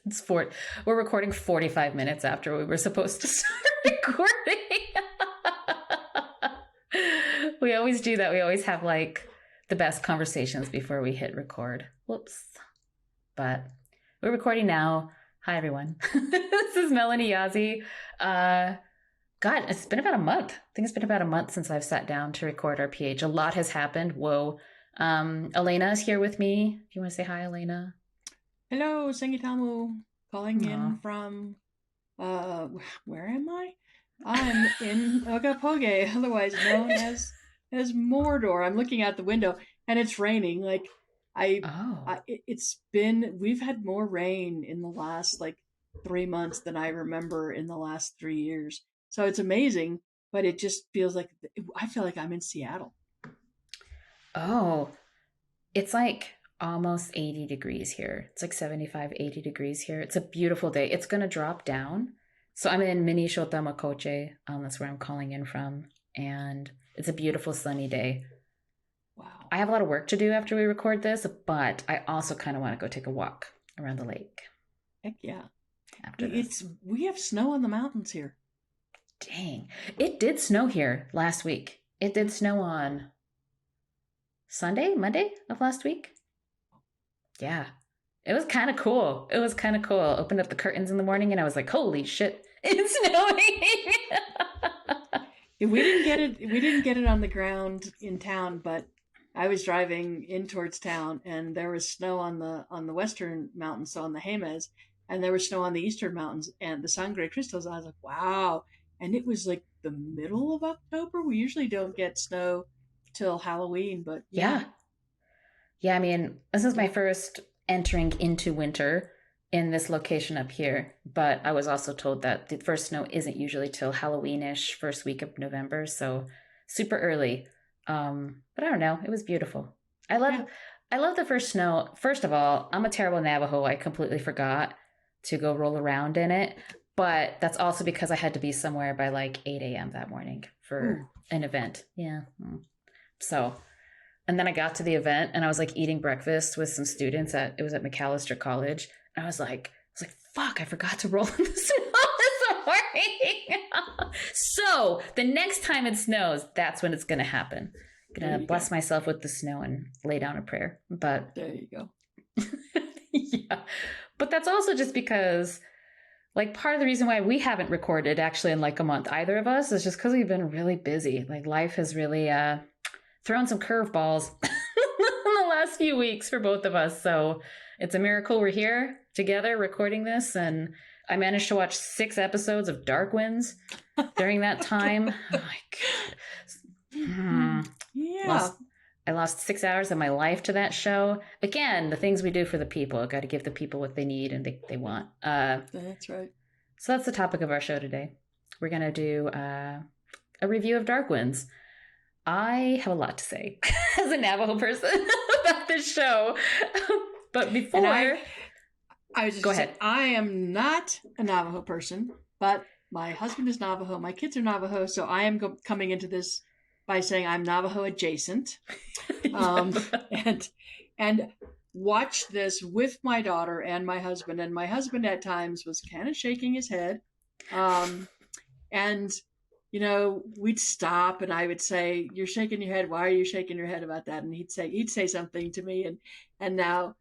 It's four. We're recording 45 minutes after we were supposed to start recording. We always do that. We always have like the best conversations before we hit record. Whoops. But we're recording now. Hi, everyone. This is Melanie, Yazzie. God, it's been about a month. I think it's been about a month since I've sat down to record our PH. A lot has happened. Whoa. Elena is here with me. If you want to say hi, Elena. Hello, Sangitamu, calling Aw. in from, where am I? I'm in Ogapoge, otherwise known as Mordor. I'm looking out the window and it's raining. Like, Oh. we've had more rain in the last, like, 3 months than I remember in the last 3 years. So it's amazing, but it just feels like, I feel like I'm in Seattle. Oh. It's like almost 80 degrees here. It's like 75, 80 degrees here. It's a beautiful day. It's going to drop down. So I'm in Minnesota. That's where I'm calling in from. And it's a beautiful sunny day. Wow. I have a lot of work to do after we record this, but I also kind of want to go take a walk around the lake Heck yeah. after this. We have snow on the mountains here. Dang. It did snow here last week. It did snow on Monday of last week. Yeah. It was kind of cool. It was kind of cool. I opened up the curtains in the morning and I was like, holy shit, it's snowing. We didn't get it on the ground in town, but I was driving in towards town and there was snow on the western mountains, so on the Jemez, and there was snow on the eastern mountains and the Sangre Cristos. I was like, wow. And it was like the middle of October. We usually don't get snow till Halloween, but yeah. Yeah. Yeah, I mean, this is my first entering into winter in this location up here, but I was also told that the first snow isn't usually till Halloweenish, first week of November, so super early. But I don't know, it was beautiful. I love Yeah. I love the first snow. First of all, I'm a terrible Navajo. I completely forgot to go roll around in it, but that's also because I had to be somewhere by like 8 a.m. that morning for Ooh. an event. Yeah. So and then I got to the event and I was like eating breakfast with some students at McAllister College. And I was like, fuck, I forgot to roll in the snow this morning. So the next time it snows, that's when it's gonna happen. I'm There gonna you go. bless myself with the snow and lay down a prayer. But There you go. yeah. But that's also just because like part of the reason why we haven't recorded actually in like a month, either of us, is just because we've been really busy. Like life has really thrown some curveballs in the last few weeks for both of us. So it's a miracle we're here together recording this. And I managed to watch 6 episodes of Dark Winds during that time. Oh my God. Yeah. Lost I lost 6 hours of my life to that show. Again, the things we do for the people. Got to give the people what they need and they want. That's right. So that's the topic of our show today. We're going to do a review of Dark Winds. I have a lot to say as a Navajo person about this show. But And before, I was go just saying, ahead. I am not a Navajo person, but my husband is Navajo. My kids are Navajo, so I am coming into this by saying I'm Navajo adjacent. Um, and and watched this with my daughter and my husband. And my husband at times was kind of shaking his head. Um, and we'd stop and I would say, "You're shaking your head. Why are you shaking your head about that?" And he'd say something to me. And now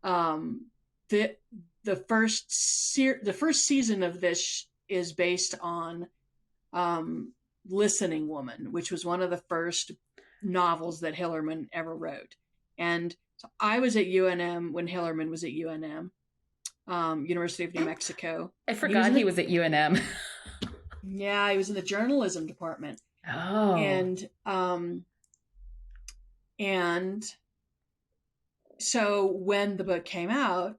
um, the the first season of this is based on um, Listening Woman, which was one of the first novels that Hillerman ever wrote. And so I was at UNM when Hillerman was at UNM, University of New Mexico. I And he was forgot in he the was at UNM. yeah, he was in the journalism department. Oh, And and so when the book came out,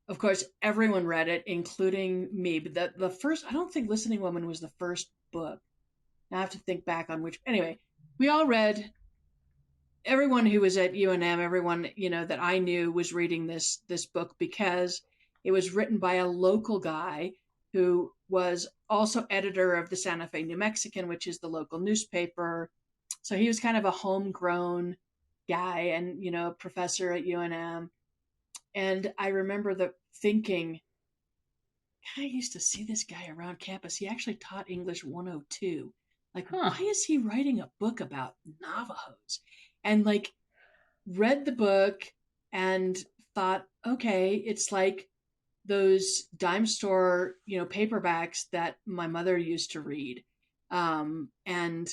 of course, everyone read it, including me. But the first, I don't think Listening Woman was the first book. I have to think back on which. Anyway, we all read. Everyone who was at UNM, everyone that I knew was reading this book because it was written by a local guy who was also editor of the Santa Fe New Mexican, which is the local newspaper. So he was kind of a homegrown guy and a professor at UNM. And I remember thinking, I used to see this guy around campus. He actually taught English 102. Like, Huh. why is he writing a book about Navajos? And like, read the book and thought, okay, it's like those dime store, paperbacks that my mother used to read. And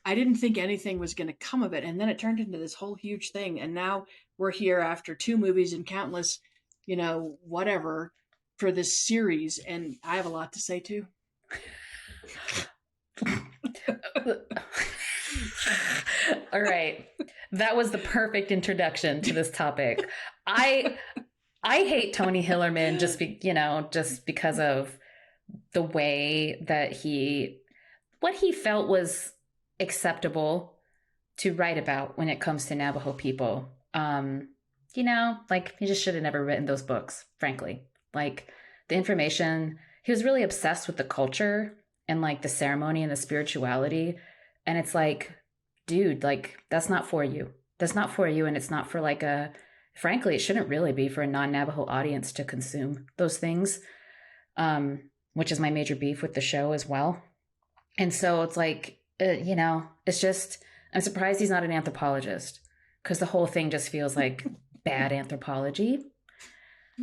I didn't think anything was going to come of it. And then it turned into this whole huge thing. And now we're here after 2 movies and countless, whatever for this series. And I have a lot to say too. All right. That was the perfect introduction to this topic. I hate Tony Hillerman just because of the way that what he felt was acceptable to write about when it comes to Navajo people. Like he just should have never written those books, frankly. Like the information, he was really obsessed with the culture and like the ceremony and the spirituality. And it's like, dude, like that's not for you. That's not for you. And it's not for frankly, it shouldn't really be for a non-Navajo audience to consume those things, which is my major beef with the show as well. And so it's like, it's just, I'm surprised he's not an anthropologist because the whole thing just feels like bad anthropology,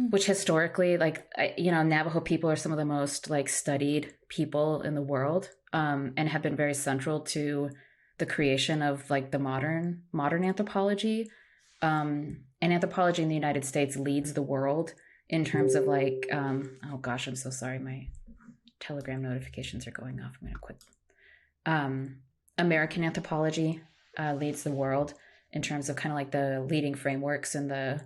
which historically, Navajo people are some of the most like studied people in the world, and have been very central to the creation of like the modern anthropology. And anthropology in the United States leads the world in terms of like, oh gosh, I'm so sorry. My Telegram notifications are going off. I'm going to quit. American anthropology leads the world in terms of kind of like the leading frameworks and the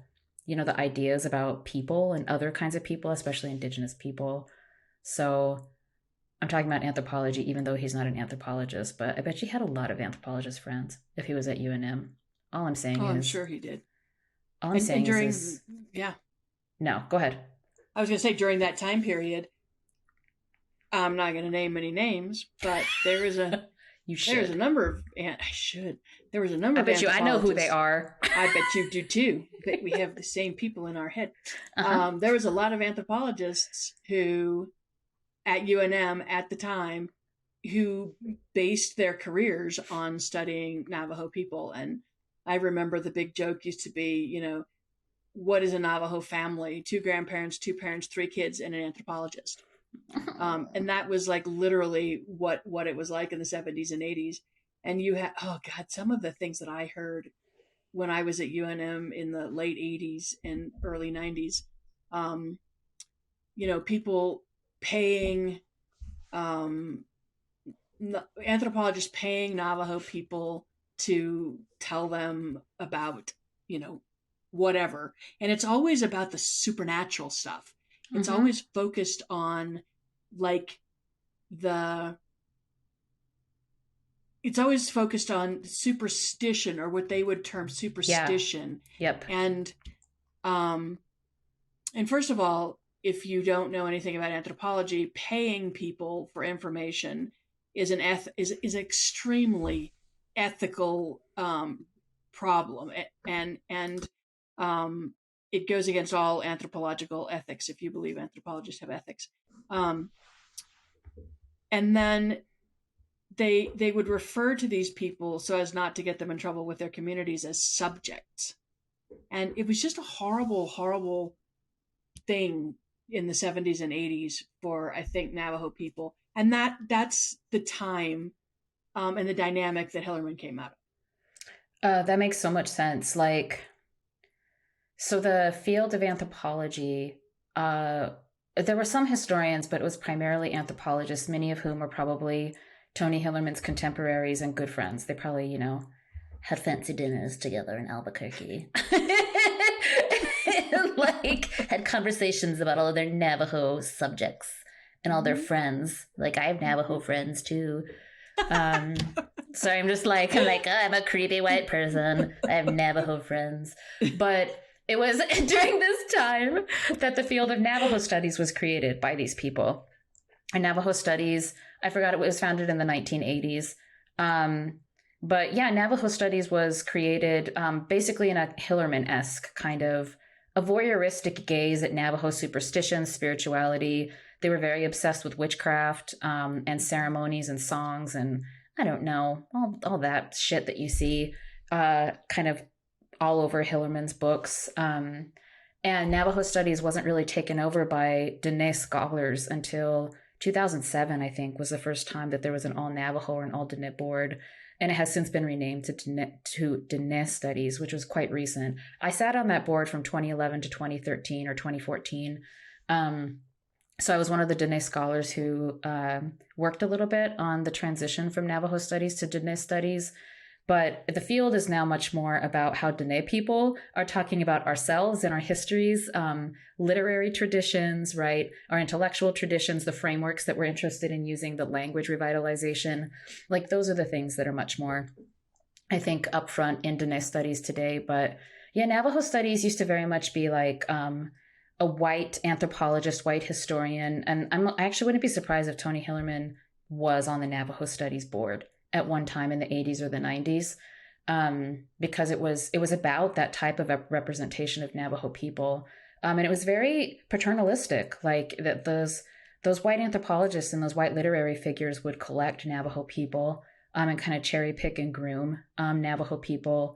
ideas about people and other kinds of people, especially indigenous people. So I'm talking about anthropology, even though he's not an anthropologist, but I bet he had a lot of anthropologist friends if he was at UNM. All I'm saying is, I'm sure he did. All I'm saying is, yeah. No, go ahead. I was going to say during that time period, I'm not going to name any names, but there is a there's a number of I should. There was a number of I know who they are. I bet you do too. That we have the same people in our head. There was a lot of anthropologists who at UNM at the time who based their careers on studying Navajo people. And I remember the big joke used to be, what is a Navajo family? 2 grandparents, 2 parents, 3 kids, and an anthropologist. And that was like literally what it was like in the 70s and 80s. And you had, oh God, some of the things that I heard when I was at UNM in the late 80s and early 90s, people paying, anthropologists paying Navajo people to tell them about, whatever. And it's always about the supernatural stuff. It's always focused on it's always focused on superstition, or what they would term superstition. Yeah. Yep. And first of all, if you don't know anything about anthropology, paying people for information is is extremely ethical problem, and it goes against all anthropological ethics if you believe anthropologists have ethics. And then they would refer to these people so as not to get them in trouble with their communities as subjects. And it was just a horrible, horrible thing in the 70s and 80s for, I think, Navajo people. And that's the time and the dynamic that Hillerman came out of. That makes so much sense. So the field of anthropology, there were some historians, but it was primarily anthropologists, many of whom were probably Tony Hillerman's contemporaries and good friends. They probably, had fancy dinners together in Albuquerque. Had conversations about all of their Navajo subjects and all their friends. I have Navajo friends too. So I'm a creepy white person. I have Navajo friends. But it was during this time that the field of Navajo studies was created by these people. And Navajo studies, I forgot, it was founded in the 1980s. But yeah, Navajo studies was created basically in a Hillerman-esque kind of a voyeuristic gaze at Navajo superstitions, spirituality. They were very obsessed with witchcraft and ceremonies and songs and I don't know, all that shit that you see kind of all over Hillerman's books. And Navajo studies wasn't really taken over by Diné scholars until 2007, I think, was the first time that there was an all Navajo or an all Diné board. And it has since been renamed to Diné Studies, which was quite recent. I sat on that board from 2011 to 2013 or 2014. So I was one of the Diné scholars who worked a little bit on the transition from Navajo studies to Diné studies. But the field is now much more about how Diné people are talking about ourselves and our histories, literary traditions, right? Our intellectual traditions, the frameworks that we're interested in using, the language revitalization. Like those are the things that are much more, I think, upfront in Diné studies today. But yeah, Navajo studies used to very much be like a white anthropologist, white historian. And I actually wouldn't be surprised if Tony Hillerman was on the Navajo Studies board at one time in the 80s or the 90s, because it was about that type of representation of Navajo people. And it was very paternalistic, like that those white anthropologists and those white literary figures would collect Navajo people and kind of cherry pick and groom Navajo people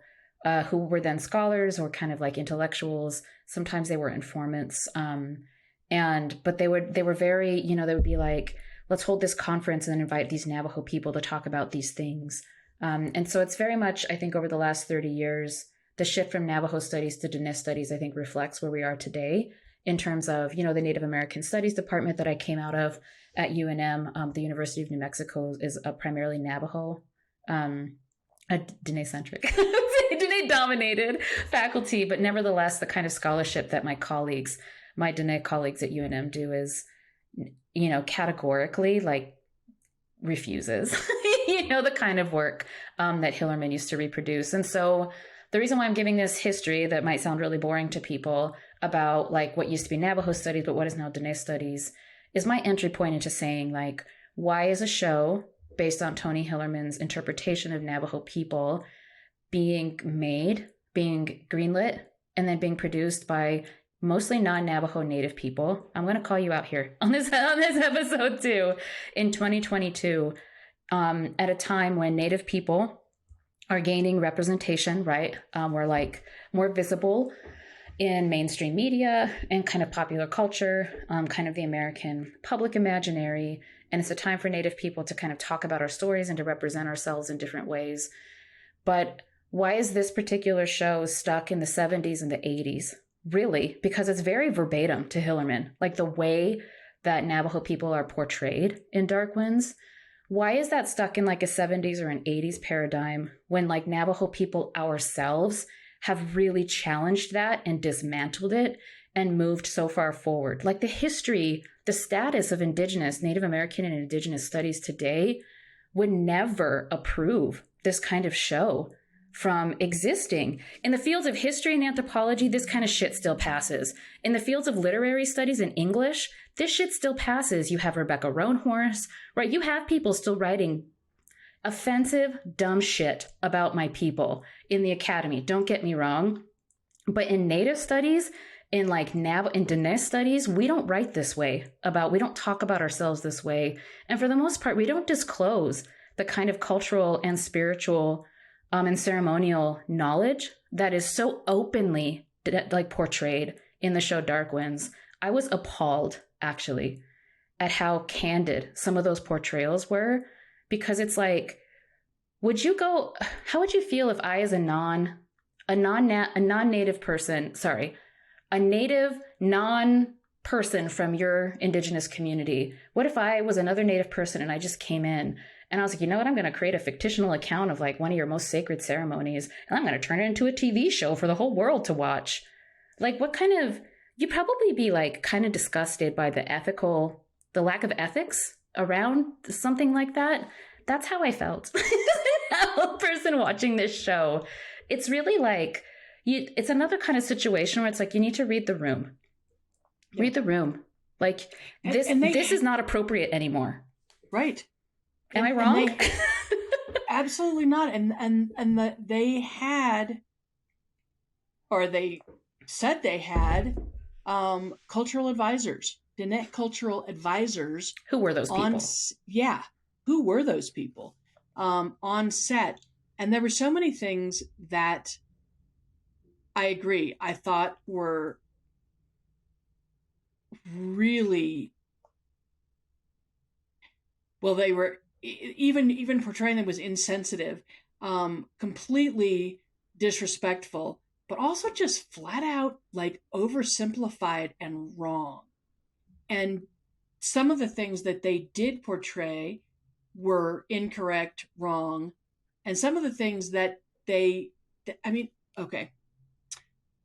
who were then scholars or kind of like intellectuals. Sometimes they were informants. But they were very, they would be like, let's hold this conference and then invite these Navajo people to talk about these things. And so it's very much, I think, over the last 30 years, the shift from Navajo studies to Diné studies, I think, reflects where we are today in terms of, the Native American Studies department that I came out of at UNM. The University of New Mexico is a primarily Navajo, Diné-centric, Diné-dominated faculty, but nevertheless, the kind of scholarship that my Diné colleagues at UNM do is, categorically like refuses, the kind of work that Hillerman used to reproduce. And so the reason why I'm giving this history that might sound really boring to people about like what used to be Navajo studies, but what is now Diné studies is my entry point into saying like, why is a show based on Tony Hillerman's interpretation of Navajo people being made, being greenlit, and then being produced by mostly non-Navajo Native people. I'm going to call you out here on this episode too, in 2022, at a time when Native people are gaining representation, right? We're like more visible in mainstream media and kind of popular culture, kind of the American public imaginary. And it's a time for Native people to kind of talk about our stories and to represent ourselves in different ways. But why is this particular show stuck in the 70s and the 80s? Really, because it's very verbatim to Hillerman, like the way that Navajo people are portrayed in Dark Winds. Why is that stuck in like a 70s or an 80s paradigm when like Navajo people ourselves have really challenged that and dismantled it and moved so far forward? Like the history, the status of Indigenous, Native American and Indigenous studies today would never approve this kind of show from existing. In the fields of history and anthropology, this kind of shit still passes. In the fields of literary studies and English, this shit still passes. You have Rebecca Roanhorse, right? You have people still writing offensive, dumb shit about my people in the academy. Don't get me wrong. But in Native studies, in like in Diné studies, we don't write this way we don't talk about ourselves this way. And for the most part, we don't disclose the kind of cultural and spiritual and ceremonial knowledge that is so openly like portrayed in the show Dark Winds. I was appalled actually at how candid some of those portrayals were, because it's like, how would you feel if I, as a non-native person, a native non-person from your Indigenous community, what if I was another Native person and I just came in and I was like, you know what? I'm going to create a fictional account of like one of your most sacred ceremonies, and I'm going to turn it into a TV show for the whole world to watch. Like, you'd probably be like kind of disgusted by the lack of ethics around something like that. That's how I felt. A person watching this show. It's really like, it's another kind of situation where it's like, you need to read the room. Yeah. Read the room. Like, this is not appropriate anymore. Right. Am I wrong? Absolutely not. And they had, or they said they had cultural advisors, Diné cultural advisors. Who were those people? Yeah, who were those people on set? And there were so many things that I agree, I thought were really, well, they were even portraying them was insensitive, completely disrespectful, but also just flat out like oversimplified and wrong. And some of the things that they did portray were incorrect, wrong, and some of the things that I mean, okay,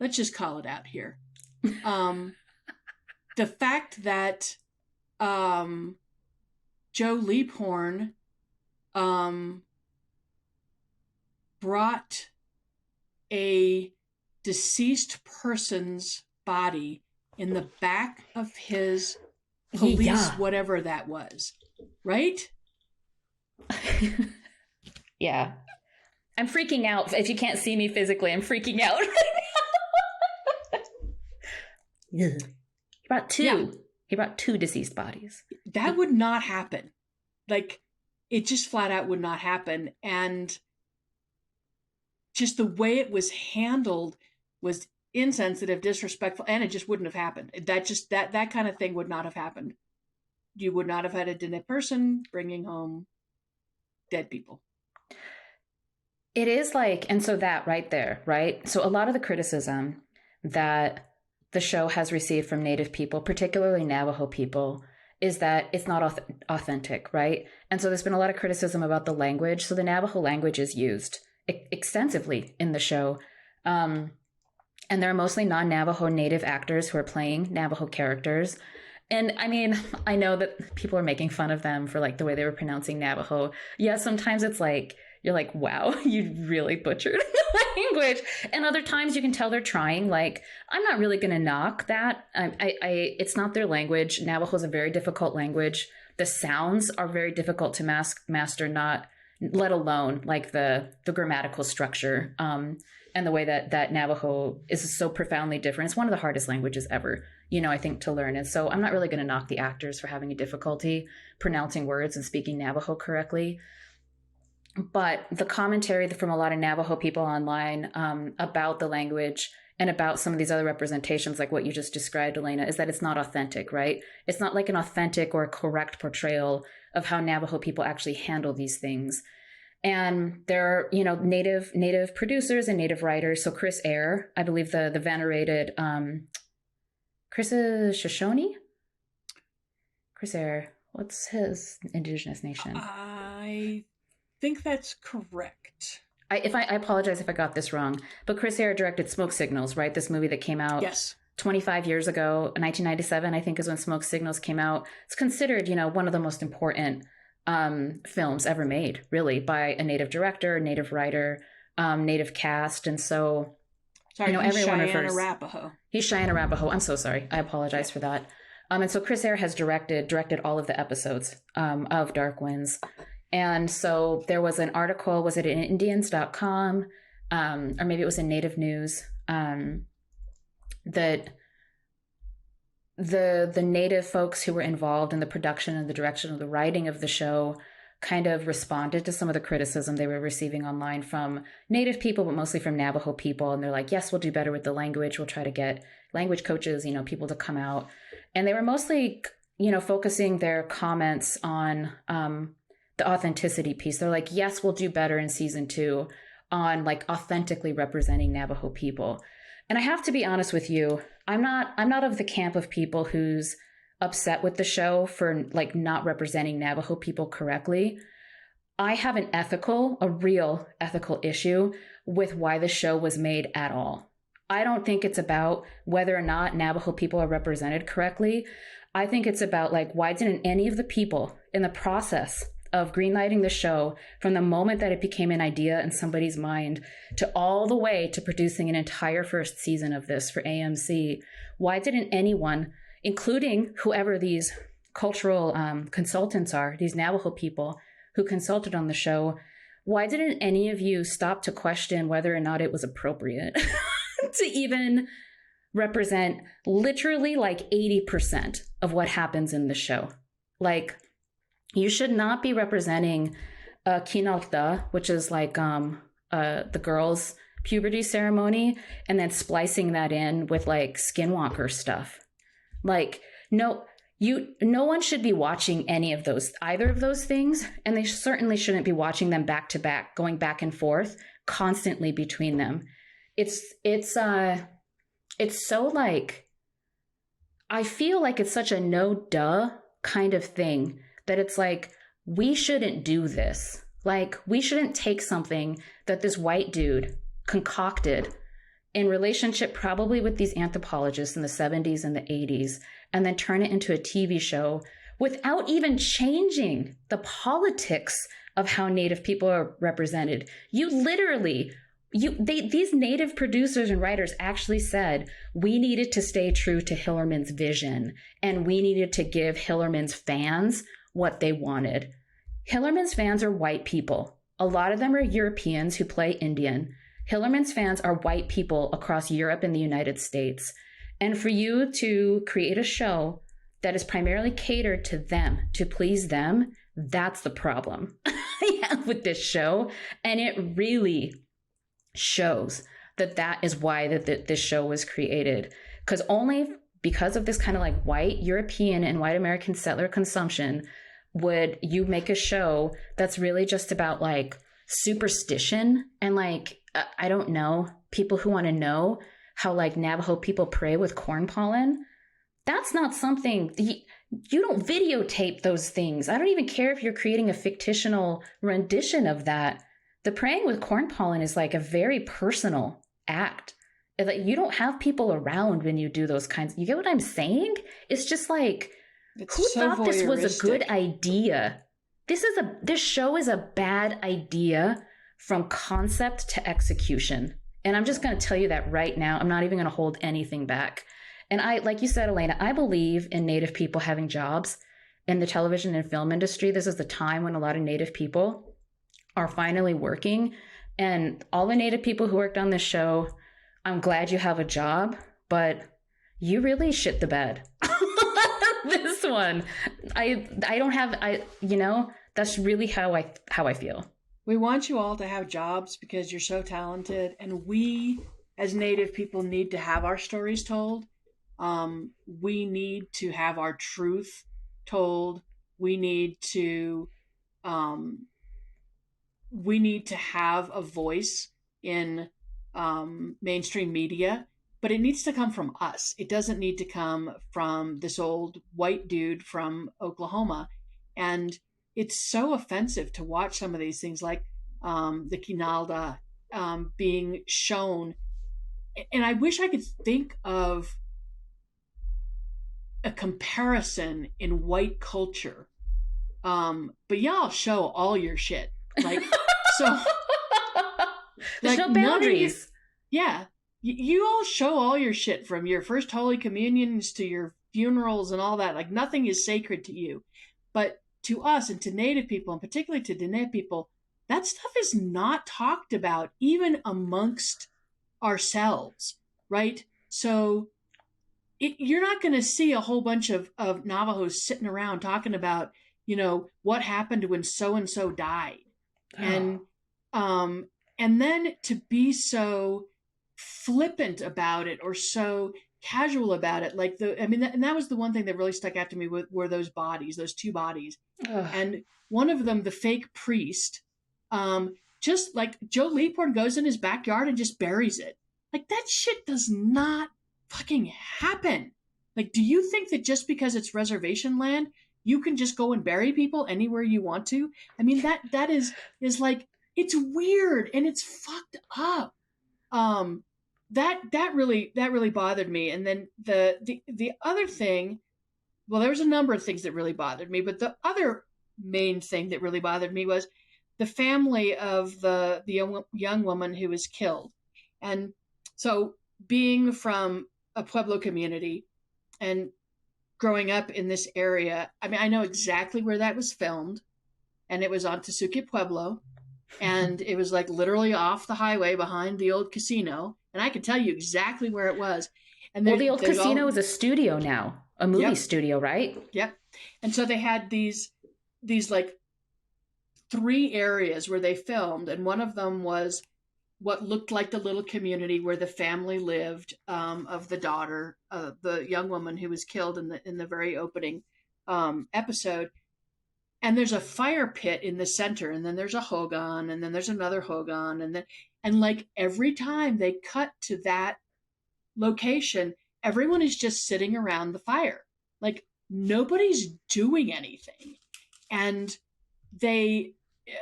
let's just call it out here. The fact that Joe Leaphorn brought a deceased person's body in the back of his police, whatever that was, right? Yeah. I'm freaking out. If you can't see me physically, I'm freaking out. He brought two. Yeah. He brought two deceased bodies. That would not happen. Like, it just flat out would not happen. And just the way it was handled was insensitive, disrespectful, and it just wouldn't have happened. That kind of thing would not have happened. You would not have had a Diné person bringing home dead people. It is like, and so that right there, right? So a lot of the criticism that the show has received from Native people, particularly Navajo people, is that it's not authentic, right? And so there's been a lot of criticism about the language. So the Navajo language is used extensively in the show. And there are mostly non-Navajo Native actors who are playing Navajo characters. And I mean, I know that people are making fun of them for like the way they were pronouncing Navajo. Yeah, sometimes it's like, you're like, wow, you really butchered the language. And other times you can tell they're trying. Like, I'm not really going to knock that. It's not their language. Navajo is a very difficult language. The sounds are very difficult to master, not let alone like the grammatical structure. And the way that Navajo is so profoundly different. It's one of the hardest languages ever, I think, to learn. And so I'm not really going to knock the actors for having a difficulty pronouncing words and speaking Navajo correctly. But the commentary from a lot of Navajo people online about the language and about some of these other representations, like what you just described, Elena, is that it's not authentic, right? It's not like an authentic or a correct portrayal of how Navajo people actually handle these things. And there are, Native producers and Native writers. So Chris Eyre, I believe the venerated Chris is Shoshone? Chris Eyre, what's his indigenous nation? I think that's correct. I apologize if I got this wrong, but Chris Eyre directed Smoke Signals, right? This movie that came out 25 years ago, 1997, I think is when Smoke Signals came out. It's considered, one of the most important films ever made, really, by a Native director, Native writer, Native cast. And so, everyone refers. He's Cheyenne Arapaho. I'm so sorry. I apologize for that. And so Chris Eyre has directed all of the episodes of Dark Winds. And so there was an article, was it in Indians.com, or maybe it was in Native News, that the Native folks who were involved in the production and the direction of the writing of the show kind of responded to some of the criticism they were receiving online from Native people, but mostly from Navajo people. And they're like, yes, we'll do better with the language. We'll try to get language coaches, people to come out. And they were mostly, focusing their comments on the authenticity piece. They're like, yes, we'll do better in season 2 on like authentically representing Navajo people. And I have to be honest with you, I'm not of the camp of people who's upset with the show for like not representing Navajo people correctly. I have a real ethical issue with why the show was made at all. I don't think it's about whether or not Navajo people are represented correctly. I think it's about like, why didn't any of the people in the process of greenlighting the show, from the moment that it became an idea in somebody's mind to all the way to producing an entire first season of this for AMC, why didn't anyone, including whoever these cultural consultants are, these Navajo people who consulted on the show, why didn't any of you stop to question whether or not it was appropriate to even represent literally like 80% of what happens in the show. Like, you should not be representing kinalta, which is like the girls' puberty ceremony, and then splicing that in with like skinwalker stuff. Like, no one should be watching either of those things, and they certainly shouldn't be watching them back to back, going back and forth constantly between them. It's so like, I feel like it's such a no duh kind of thing that it's like, we shouldn't do this. Like, we shouldn't take something that this white dude concocted in relationship probably with these anthropologists in the 70s and the 80s, and then turn it into a TV show without even changing the politics of how Native people are represented. These Native producers and writers actually said we needed to stay true to Hillerman's vision, and we needed to give Hillerman's fans what they wanted. Hillerman's fans are white people. A lot of them are Europeans who play Indian. Hillerman's fans are white people across Europe and the United States. And for you to create a show that is primarily catered to them, to please them, that's the problem I have with this show. And it really shows that is why this show was created. Because only because of this kind of like white European and white American settler consumption would you make a show that's really just about like superstition and like, I don't know, people who want to know how like Navajo people pray with corn pollen. That's not something, you don't videotape those things. I don't even care if you're creating a fictional rendition of that. The praying with corn pollen is like a very personal act. Like, you don't have people around when you do those kinds. You get what I'm saying? It's just like, who thought this was a good idea? This show is a bad idea from concept to execution. And I'm just going to tell you that right now. I'm not even going to hold anything back. And like you said, Elena, I believe in Native people having jobs in the television and film industry. This is the time when a lot of Native people are finally working. And all the Native people who worked on this show, I'm glad you have a job, but you really shit the bed. This one, I don't have, that's really how I feel. We want you all to have jobs because you're so talented, and we as Native people need to have our stories told. We need to have our truth told. We need to have a voice in mainstream media, but it needs to come from us. It doesn't need to come from this old white dude from Oklahoma. And it's so offensive to watch some of these things like the Kinalda being shown. And I wish I could think of a comparison in white culture. But y'all show all your shit. Like, so there's no boundaries. Yeah. You all show all your shit, from your first Holy Communions to your funerals and all that. Like, nothing is sacred to you. But to us and to Native people, and particularly to Dene people, that stuff is not talked about even amongst ourselves, right? So you're not going to see a whole bunch of Navajos sitting around talking about, what happened when so-and-so died. Oh. And then to be so flippant about it or so casual about it, like and that was the one thing that really stuck out to me were those bodies, those two bodies. Ugh. And one of them, the fake priest, just like Joe Leaphorn goes in his backyard and just buries it. Like, that shit does not fucking happen. Like, do you think that just because it's reservation land, you can just go and bury people anywhere you want to? I mean, that is like, it's weird and it's fucked up. That really bothered me. And then the other thing, well, there was a number of things that really bothered me, but the other main thing that really bothered me was the family of the young woman who was killed. And so, being from a Pueblo community and growing up in this area, I mean, I know exactly where that was filmed, and it was on Tesuque Pueblo, and it was like literally off the highway behind the old casino, and I can tell you exactly where it was. And Well, the old there's casino all, is a studio now, a movie yep, studio, right? yep. And so they had these like 3 areas where they filmed, and one of them was what looked like the little community where the family lived, of the daughter, the young woman who was killed in the very opening episode. And there's a fire pit in the center, and then there's a hogan, and then there's another hogan, and like every time they cut to that location, everyone is just sitting around the fire, like nobody's doing anything. And they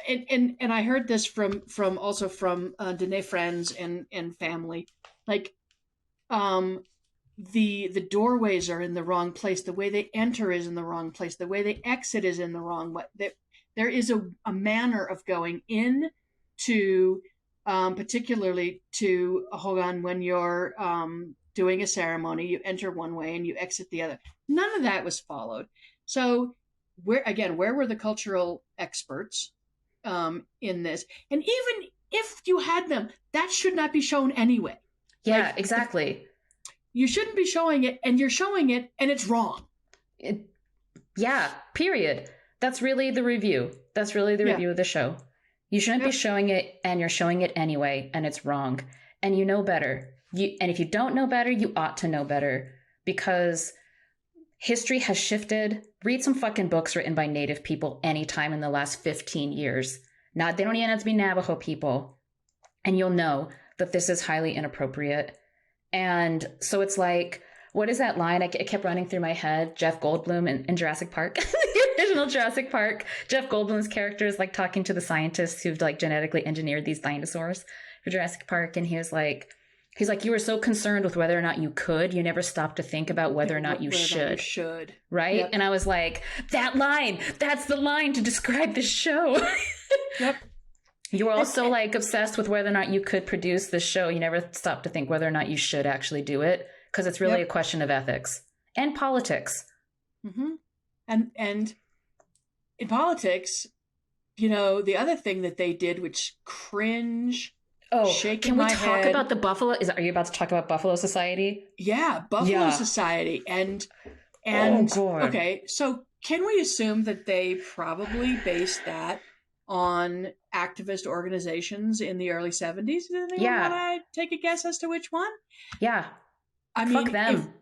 and I heard this from also from Dene friends and family, like um the doorways are in the wrong place, the way they enter is in the wrong place, the way they exit is in the wrong way. There is a manner of going in to particularly to a hogan when you're doing a ceremony. You enter one way and you exit the other. None of that was followed. So where were the cultural experts in this? And even if you had them, that should not be shown anyway. Yeah, Like, exactly. you shouldn't be showing it, and you're showing it, and it's wrong. Yeah, period. That's really the review. That's really the review of the show. You shouldn't be showing it, and you're showing it anyway, and it's wrong. And you know better. And if you don't know better, you ought to know better, because history has shifted. Read some fucking books written by Native people anytime in the last 15 years. Not, they don't even have to be Navajo people. And you'll know that this is highly inappropriate. And so it's like, what is that line? It kept running through my head. Jeff Goldblum in Jurassic Park, the original Jurassic Park. Jeff Goldblum's character is like talking to the scientists who've like genetically engineered these dinosaurs for Jurassic Park. And he's like, you were so concerned with whether or not you could, you never stopped to think about whether or not you should. Right? Yep. And I was like, that line, that's the line to describe this show. Yep. You were also like obsessed with whether or not you could produce this show. You never stopped to think whether or not you should actually do it, because it's really a question of ethics and politics. Mm-hmm. And in politics, the other thing that they did, which cringe. Oh, can we talk about the Buffalo? Are you about to talk about Buffalo Society? Yeah, Buffalo Society. And oh, God. Okay, so can we assume that they probably based that on activist organizations in the early 70s? Do you want to take a guess as to which one? Yeah. I mean, fuck them.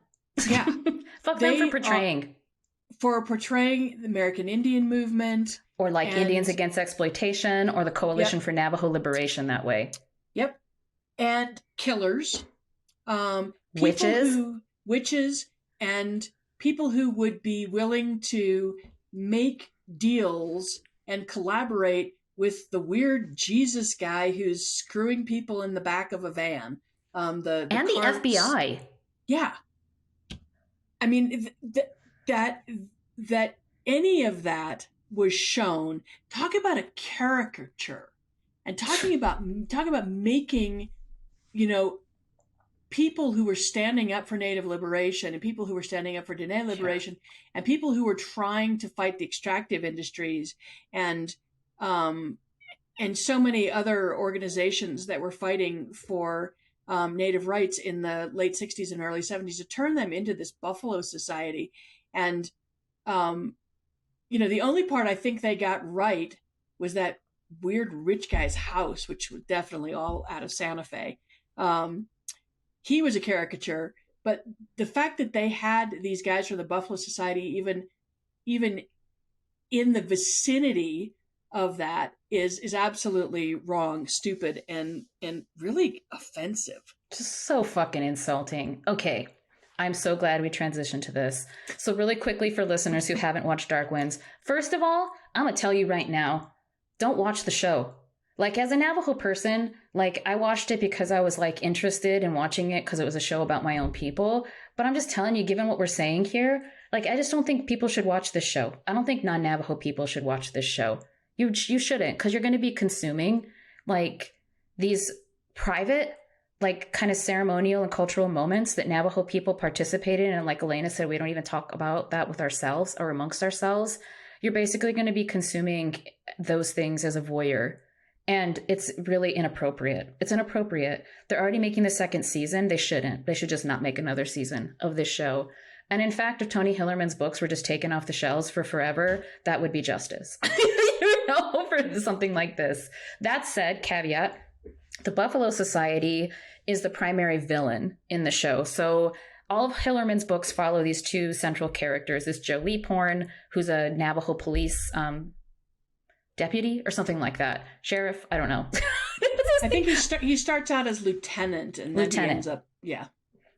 Fuck them for portraying. For portraying the American Indian movement. Or like Indians Against Exploitation, or the Coalition for Navajo Liberation that way. Yep. And killers. Witches, and people who would be willing to make deals and collaborate with the weird Jesus guy who's screwing people in the back of a van. The FBI. Yeah. I mean, that any of that was shown. Talk about a caricature. And talking about making, people who were standing up for Native liberation, and people who were standing up for Dene liberation, and people who were trying to fight the extractive industries, and so many other organizations that were fighting for Native rights in the late 60s and early 70s, to turn them into this Buffalo Society. And, the only part I think they got right was that weird rich guy's house, which was definitely all out of Santa Fe. He was a caricature, but the fact that they had these guys from the Buffalo Society even in the vicinity of that is absolutely wrong, stupid, and really offensive. Just so fucking insulting. Okay, I'm so glad we transitioned to this. So really quickly, for listeners who haven't watched Dark Winds, first of all, I'm gonna tell you right now, don't watch the show. Like, as a Navajo person, like, I watched it because I was like interested in watching it because it was a show about my own people. But I'm just telling you, given what we're saying here, like, I just don't think people should watch this show. I don't think non-Navajo people should watch this show. You shouldn't, because you're going to be consuming like these private, like, kind of ceremonial and cultural moments that Navajo people participate in. And like Elena said, we don't even talk about that with ourselves or amongst ourselves. You're basically going to be consuming those things as a voyeur. And it's really inappropriate. It's inappropriate. They're already making the second season. They shouldn't. They should just not make another season of this show. And in fact, if Tony Hillerman's books were just taken off the shelves for forever, that would be justice. For something like this. That said, caveat, the Buffalo Society is the primary villain in the show. So all of Hillerman's books follow these two central characters. This Joe Leaphorn, who's a Navajo police deputy or something like that. Sheriff, I don't know. I think he starts out as lieutenant, and then he ends up, yeah.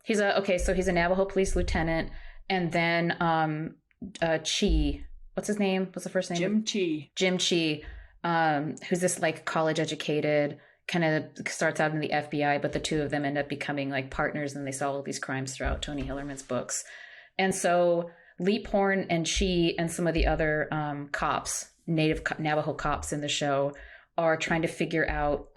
He's a Navajo police lieutenant, and then Chi, what's his name? What's the first name? Jim Chi, who's this like college educated, kind of starts out in the FBI, but the two of them end up becoming like partners, and they solve all these crimes throughout Tony Hillerman's books. And so Leaphorn and Chi and some of the other cops, native Navajo cops in the show, are trying to figure out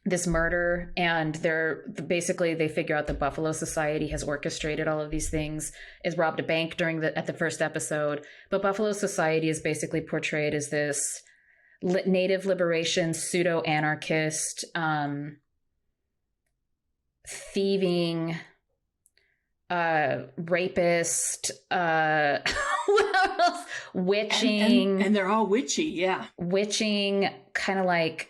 this murder, and they figure out the Buffalo Society has orchestrated all of these things, is robbed a bank at the first episode. But Buffalo Society is basically portrayed as this native liberation, pseudo-anarchist, thieving, rapist, what else? Witching. And they're all witchy, yeah. Witching, kind of like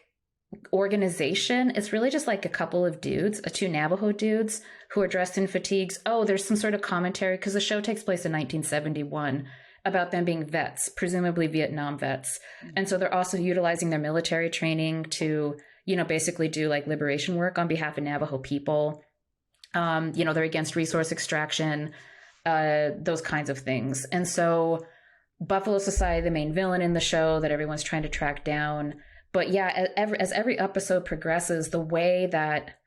organization. It's really just like a couple of dudes, two Navajo dudes who are dressed in fatigues. Oh, there's some sort of commentary because the show takes place in 1971 about them being vets, presumably Vietnam vets. And so they're also utilizing their military training to, basically do like liberation work on behalf of Navajo people. They're against resource extraction, those kinds of things. And so Buffalo Society, the main villain in the show that everyone's trying to track down. But yeah, as every episode progresses, the way that,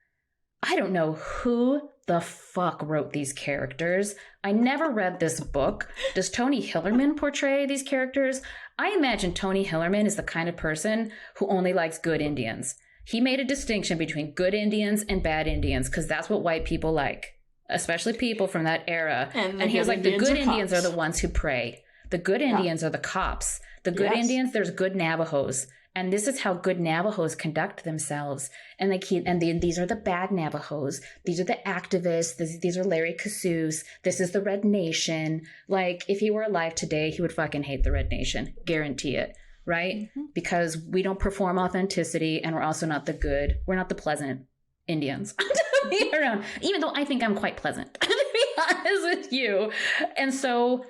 I don't know who the fuck wrote these characters. I never read this book. Does Tony Hillerman portray these characters? I imagine Tony Hillerman is the kind of person who only likes good Indians. He made a distinction between good Indians and bad Indians because that's what white people like, especially people from that era. And he was like, the good Indians are the ones who pray. The good Indians are the cops. The good Indians, there's good Navajos. And this is how good Navajos conduct themselves. And these are the bad Navajos. These are the activists. These are Larry Casus. This is the Red Nation. Like, if he were alive today, he would fucking hate the Red Nation. Guarantee it. Right? Mm-hmm. Because we don't perform authenticity, and we're also not we're not the pleasant Indians to be around. Even though I think I'm quite pleasant, to be honest with you. And so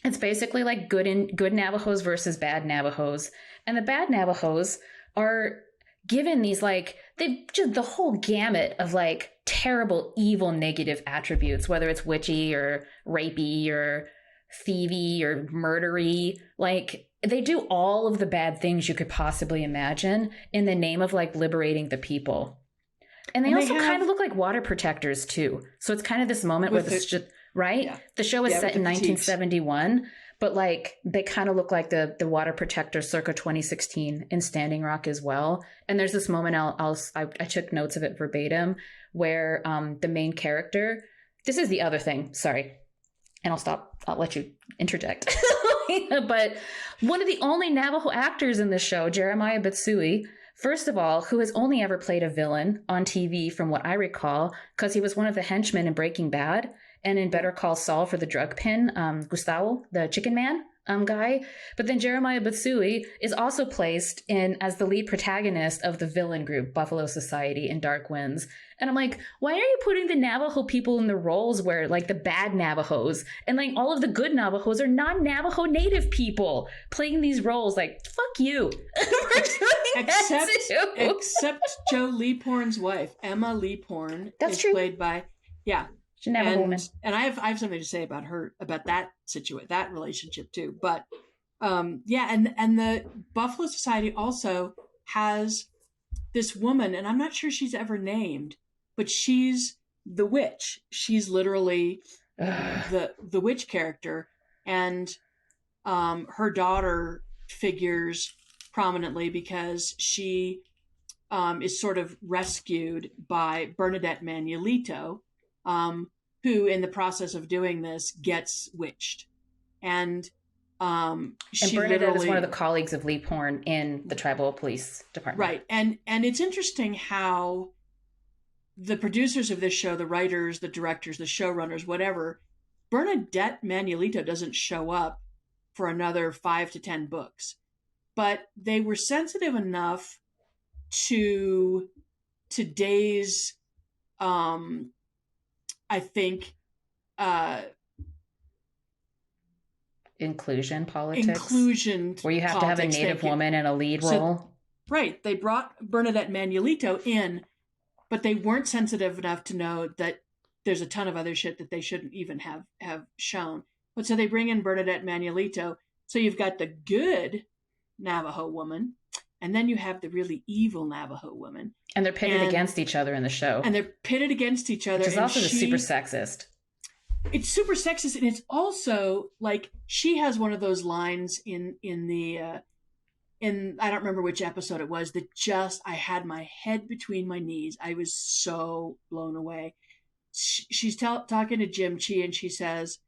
it's basically like good Navajos versus bad Navajos. And the bad Navajos are given these they've just the whole gamut of terrible, evil, negative attributes, whether it's witchy or rapey or thievy or murdery. They do all of the bad things you could possibly imagine in the name of liberating the people. And they also kind of look like water protectors too. So it's kind of this moment where right? Yeah. The show is set in 1971. But they kind of look like the water protector circa 2016 in Standing Rock as well. And there's this moment I took notes of it verbatim where the main character, this is the other thing, sorry, and I'll let you interject. But one of the only Navajo actors in this show, Jeremiah Bitsui, first of all, who has only ever played a villain on TV from what I recall, because he was one of the henchmen in Breaking Bad. And in Better Call Saul for the drug pin, Gustavo, the chicken man guy. But then Jeremiah Bitsui is also placed in as the lead protagonist of the villain group, Buffalo Society in Dark Winds. And I'm like, why are you putting the Navajo people in the roles where the bad Navajos and all of the good Navajos are non-Navajo native people playing these roles? Fuck you. Except Joe Leaphorn's wife, Emma Leaphorn. That's true. Played by, yeah. Woman. And I have something to say about her, about that that relationship too. But and the Buffalo Society also has this woman, and I'm not sure she's ever named, but she's the witch. She's literally the witch character, and her daughter figures prominently because she is sort of rescued by Bernadette Manuelito. Who in the process of doing this gets witched. And And She Bernadette is one of the literally, colleagues of Lee Porn in the tribal police department. right. And it's interesting how the producers of this show, the writers, the directors, the showrunners, whatever, Bernadette Manuelito doesn't show up for another 5 to 10 books. But they were sensitive enough to today's, I think, uh, Inclusion politics, inclusion where you have to have a politics. Native woman in a lead So, role. right, they brought Bernadette Manuelito in, but they weren't sensitive enough to know that there's a ton of other shit that they shouldn't even have shown. But so they bring in Bernadette Manuelito. So you've got the good Navajo woman, and then you have the really evil Navajo woman. And they're pitted against each other in the show. And they're pitted against each other. Which is also just super sexist. It's super sexist, and it's also like she has one of those lines in I don't remember which episode it was, that just, I had my head between my knees. I was so blown away. She's talking to Jim Chi, and he says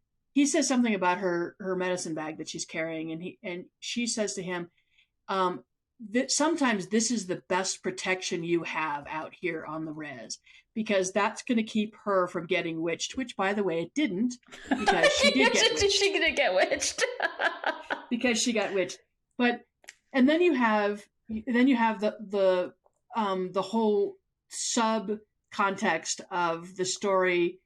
something about her medicine bag that she's carrying, and she says to him, that sometimes this is the best protection you have out here on the res, because that's going to keep her from getting witched, which, by the way, it didn't, because she did get witched. She did get witched. Because she got witched. And then you have the whole sub context of the story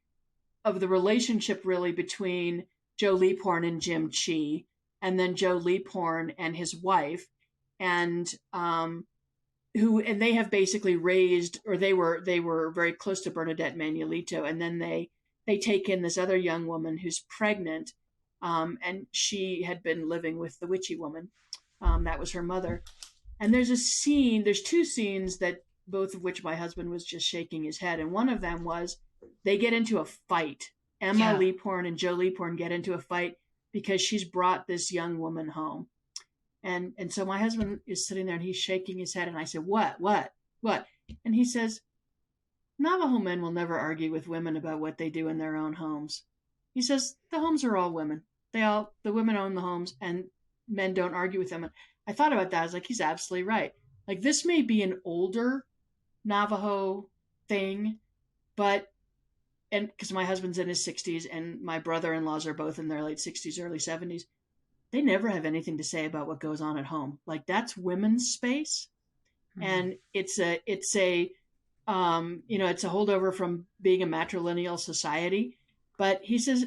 of the relationship, really, between Joe Leaphorn and Jim Chi, and then Joe Leaphorn and his wife, and they have basically raised, or they were very close to Bernadette Manuelito, and then they take in this other young woman who's pregnant, and she had been living with the witchy woman. That was her mother. And there's two scenes, that both of which my husband was just shaking his head. And one of them was, they get into a fight. Emma Leaphorn and Joe Leaphorn get into a fight because she's brought this young woman home. And so my husband is sitting there and he's shaking his head. And I said, what? And he says, Navajo men will never argue with women about what they do in their own homes. He says, the homes are all women. The women own the homes, and men don't argue with them. And I thought about that. I was like, he's absolutely right. Like, this may be an older Navajo thing, and because my husband's in his 60s and my brother-in-laws are both in their late 60s, early 70s, they never have anything to say about what goes on at home. Like, that's women's space. Mm-hmm. And it's a it's a holdover from being a matrilineal society. But he says,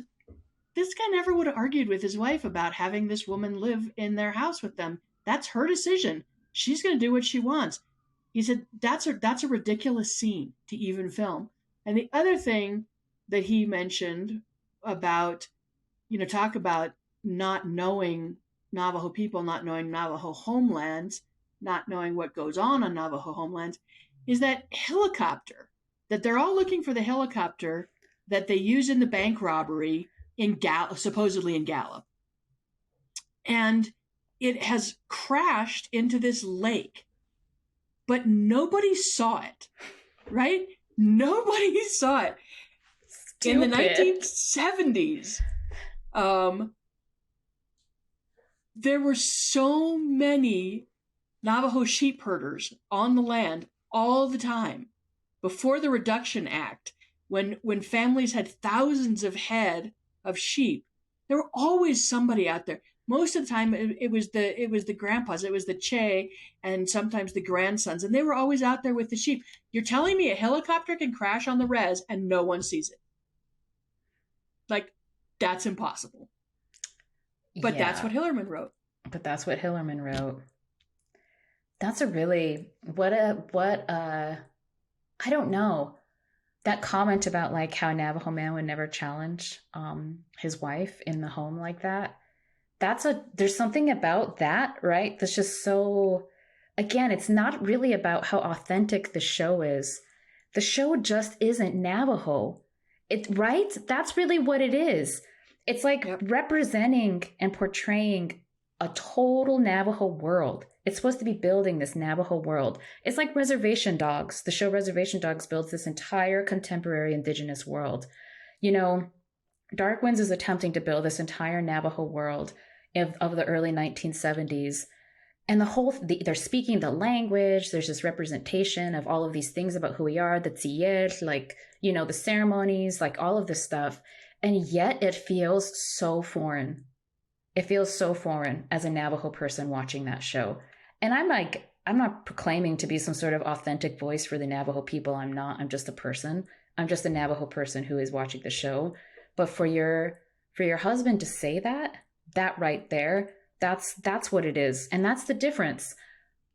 this guy never would have argued with his wife about having this woman live in their house with them. That's her decision. She's going to do what she wants. He said, that's a ridiculous scene to even film. And the other thing that he mentioned about, talk about not knowing Navajo people, not knowing Navajo homelands, not knowing what goes on Navajo homelands, is that helicopter, that they're all looking for the helicopter that they use in the bank robbery supposedly in Gallup. And it has crashed into this lake, but nobody saw it, right? Nobody saw it. Stupid. In the 1970s, there were so many Navajo sheep herders on the land all the time before the Reduction Act, when families had thousands of head of sheep. There were always somebody out there. Most of the time, it was the grandpas, it was the Che, and sometimes the grandsons, and they were always out there with the sheep. You're telling me a helicopter can crash on the res and no one sees it? Like, that's impossible. But that's what Hillerman wrote. That's a really I don't know. That comment about like how Navajo man would never challenge his wife in the home like that. There's something about that, right? That's just so, again, it's not really about how authentic the show is. The show just isn't Navajo. Right? That's really what it is. It's like representing and portraying a total Navajo world. It's supposed to be building this Navajo world. It's like Reservation Dogs. The show Reservation Dogs builds this entire contemporary indigenous world. Dark Winds is attempting to build this entire Navajo world of the early 1970s. And they're speaking the language. There's this representation of all of these things about who we are, the tziyet, like, the ceremonies, like all of this stuff. And yet it feels so foreign. It feels so foreign as a Navajo person watching that show. And I'm not proclaiming to be some sort of authentic voice for the Navajo people. I'm not. I'm just a person. I'm just a Navajo person who is watching the show. But for your husband to say that right there, that's what it is. And that's the difference.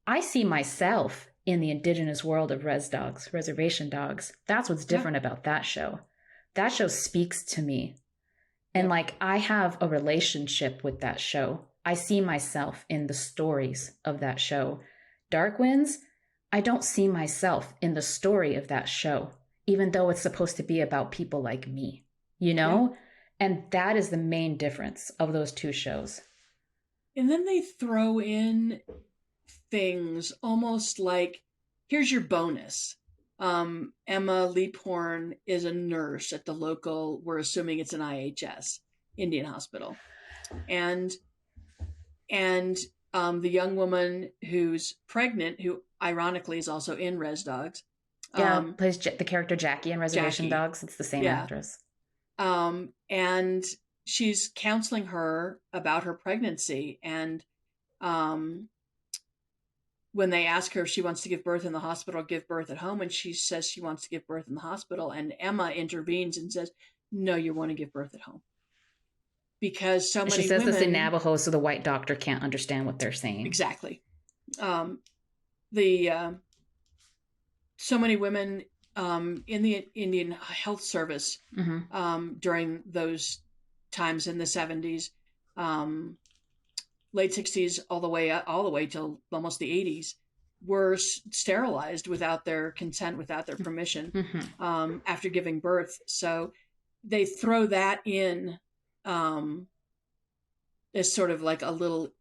I see myself in the indigenous world of reservation dogs. That's what's different about that show. That show speaks to me. And like, I have a relationship with that show. I see myself in the stories of that show. Dark Winds, I don't see myself in the story of that show, even though it's supposed to be about people like me, Yeah. And that is the main difference of those two shows. And then they throw in things almost like, here's your bonus. Emma Leaphorn is a nurse at the local, we're assuming it's an IHS, Indian hospital. And the young woman who's pregnant, who ironically is also in Res Dogs. Plays the character Jackie in Reservation Dogs. It's the same actress. And she's counseling her about her pregnancy. And when they ask her if she wants to give birth in the hospital or give birth at home, and she says she wants to give birth in the hospital, and Emma intervenes and says, no, you want to give birth at home. Because so many She says women, this in Navajo so the white doctor can't understand what they're saying. Exactly. So many women in the Indian Health Service during those times in the 70s, late 60s, all the way till almost the 80s, were sterilized without their consent, without their permission, after giving birth. So they throw that in as sort of like a little,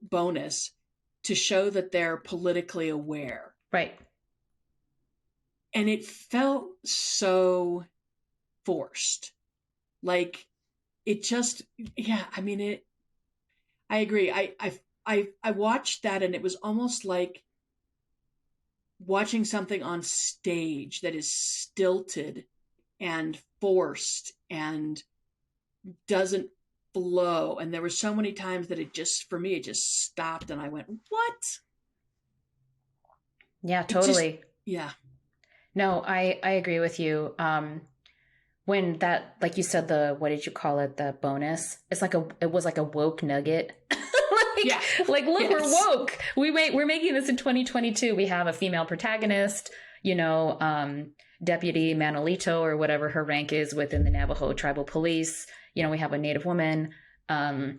bonus to show that they're politically aware. Right. And it felt so forced. Like, it just, I agree. I watched that, and it was almost like watching something on stage that is stilted and forced and doesn't flow. And there were so many times that it just stopped, and I went, what? Yeah, totally. Yeah. No, I agree with you. When that, like you said, what did you call it? The bonus. It was like a woke nugget. Look, we're woke. We're making this in 2022. We have a female protagonist, Deputy Manolito, or whatever her rank is within the Navajo tribal police. We have a Native woman. We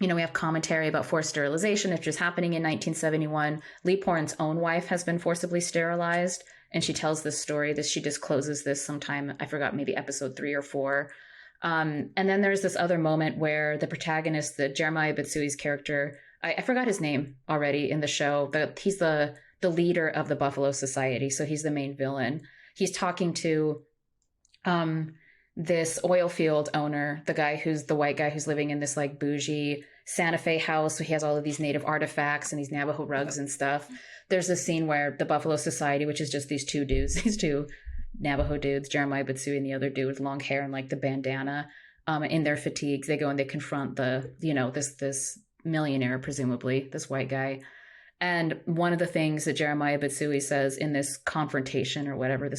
have commentary about forced sterilization, which is happening in 1971. Leaphorn's own wife has been forcibly sterilized. And she tells this story. She discloses this sometime, I forgot, maybe episode 3 or 4. And then there's this other moment where the protagonist, the Jeremiah Bitsui's character, I forgot his name already in the show, but he's the leader of the Buffalo Society. So he's the main villain. He's talking to this oil field owner, the white guy who's living in this like bougie Santa Fe house. So he has all of these native artifacts and these Navajo rugs and stuff. There's this scene where the Buffalo Society, which is just these two Navajo dudes, Jeremiah Bitsui and the other dude with long hair and like the bandana, in their fatigues, they go and they confront this millionaire, presumably this white guy. And one of the things that Jeremiah Bitsui says in this confrontation or whatever,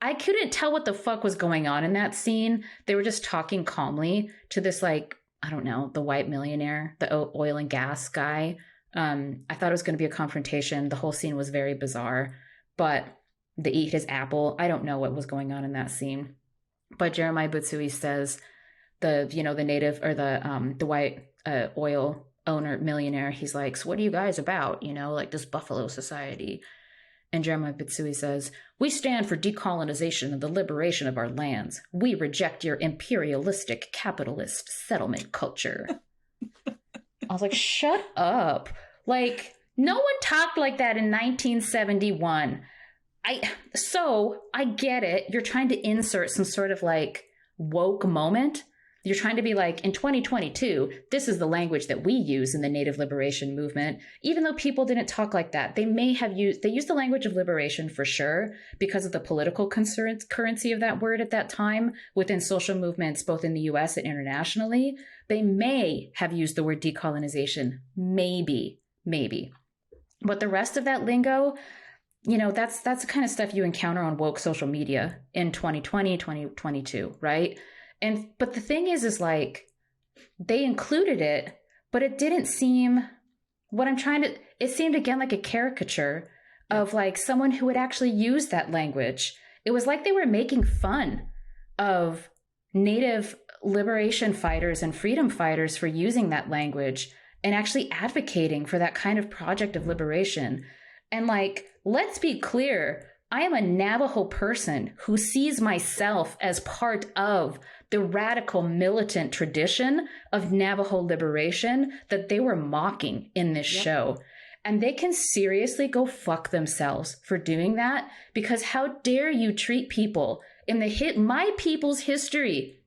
I couldn't tell what the fuck was going on in that scene. They were just talking calmly to this, like, I don't know, the white millionaire, the oil and gas guy. I thought it was going to be a confrontation. The whole scene was very bizarre, but they eat his apple. I don't know what was going on in that scene, but Jeremiah Bitsui says the native or the white oil owner millionaire, he's like, so what are you guys about? Like this Buffalo Society. And Jeremiah Bitsui says, we stand for decolonization and the liberation of our lands. We reject your imperialistic capitalist settlement culture. I was like, shut up. Like, no one talked like that in 1971. I get it. You're trying to insert some sort of like woke moment, You're trying to be like, in 2022, this is the language that we use in the Native liberation movement. Even though people didn't talk like that, they used the language of liberation for sure because of the political currency of that word at that time within social movements, both in the US and internationally. They may have used the word decolonization, maybe. But the rest of that lingo, that's the kind of stuff you encounter on woke social media in 2020, 2022, right? But the thing is like, they included it, but it didn't seem, it seemed again like a caricature of like someone who would actually use that language. It was like they were making fun of Native liberation fighters and freedom fighters for using that language and actually advocating for that kind of project of liberation. And like, let's be clear, I am a Navajo person who sees myself as part of the radical militant tradition of Navajo liberation that they were mocking in this show. And they can seriously go fuck themselves for doing that, because how dare you treat people in my people's history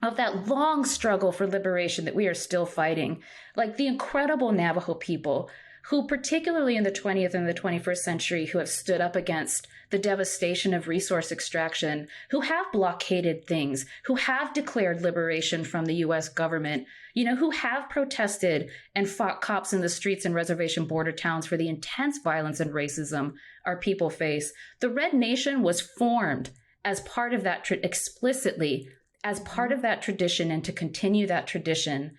of that long struggle for liberation that we are still fighting, like the incredible Navajo people who, particularly in the 20th and the 21st century, who have stood up against the devastation of resource extraction, who have blockaded things, who have declared liberation from the US government, who have protested and fought cops in the streets and reservation border towns for the intense violence and racism our people face. The Red Nation was formed as part of that, explicitly as part of that tradition, and to continue that tradition.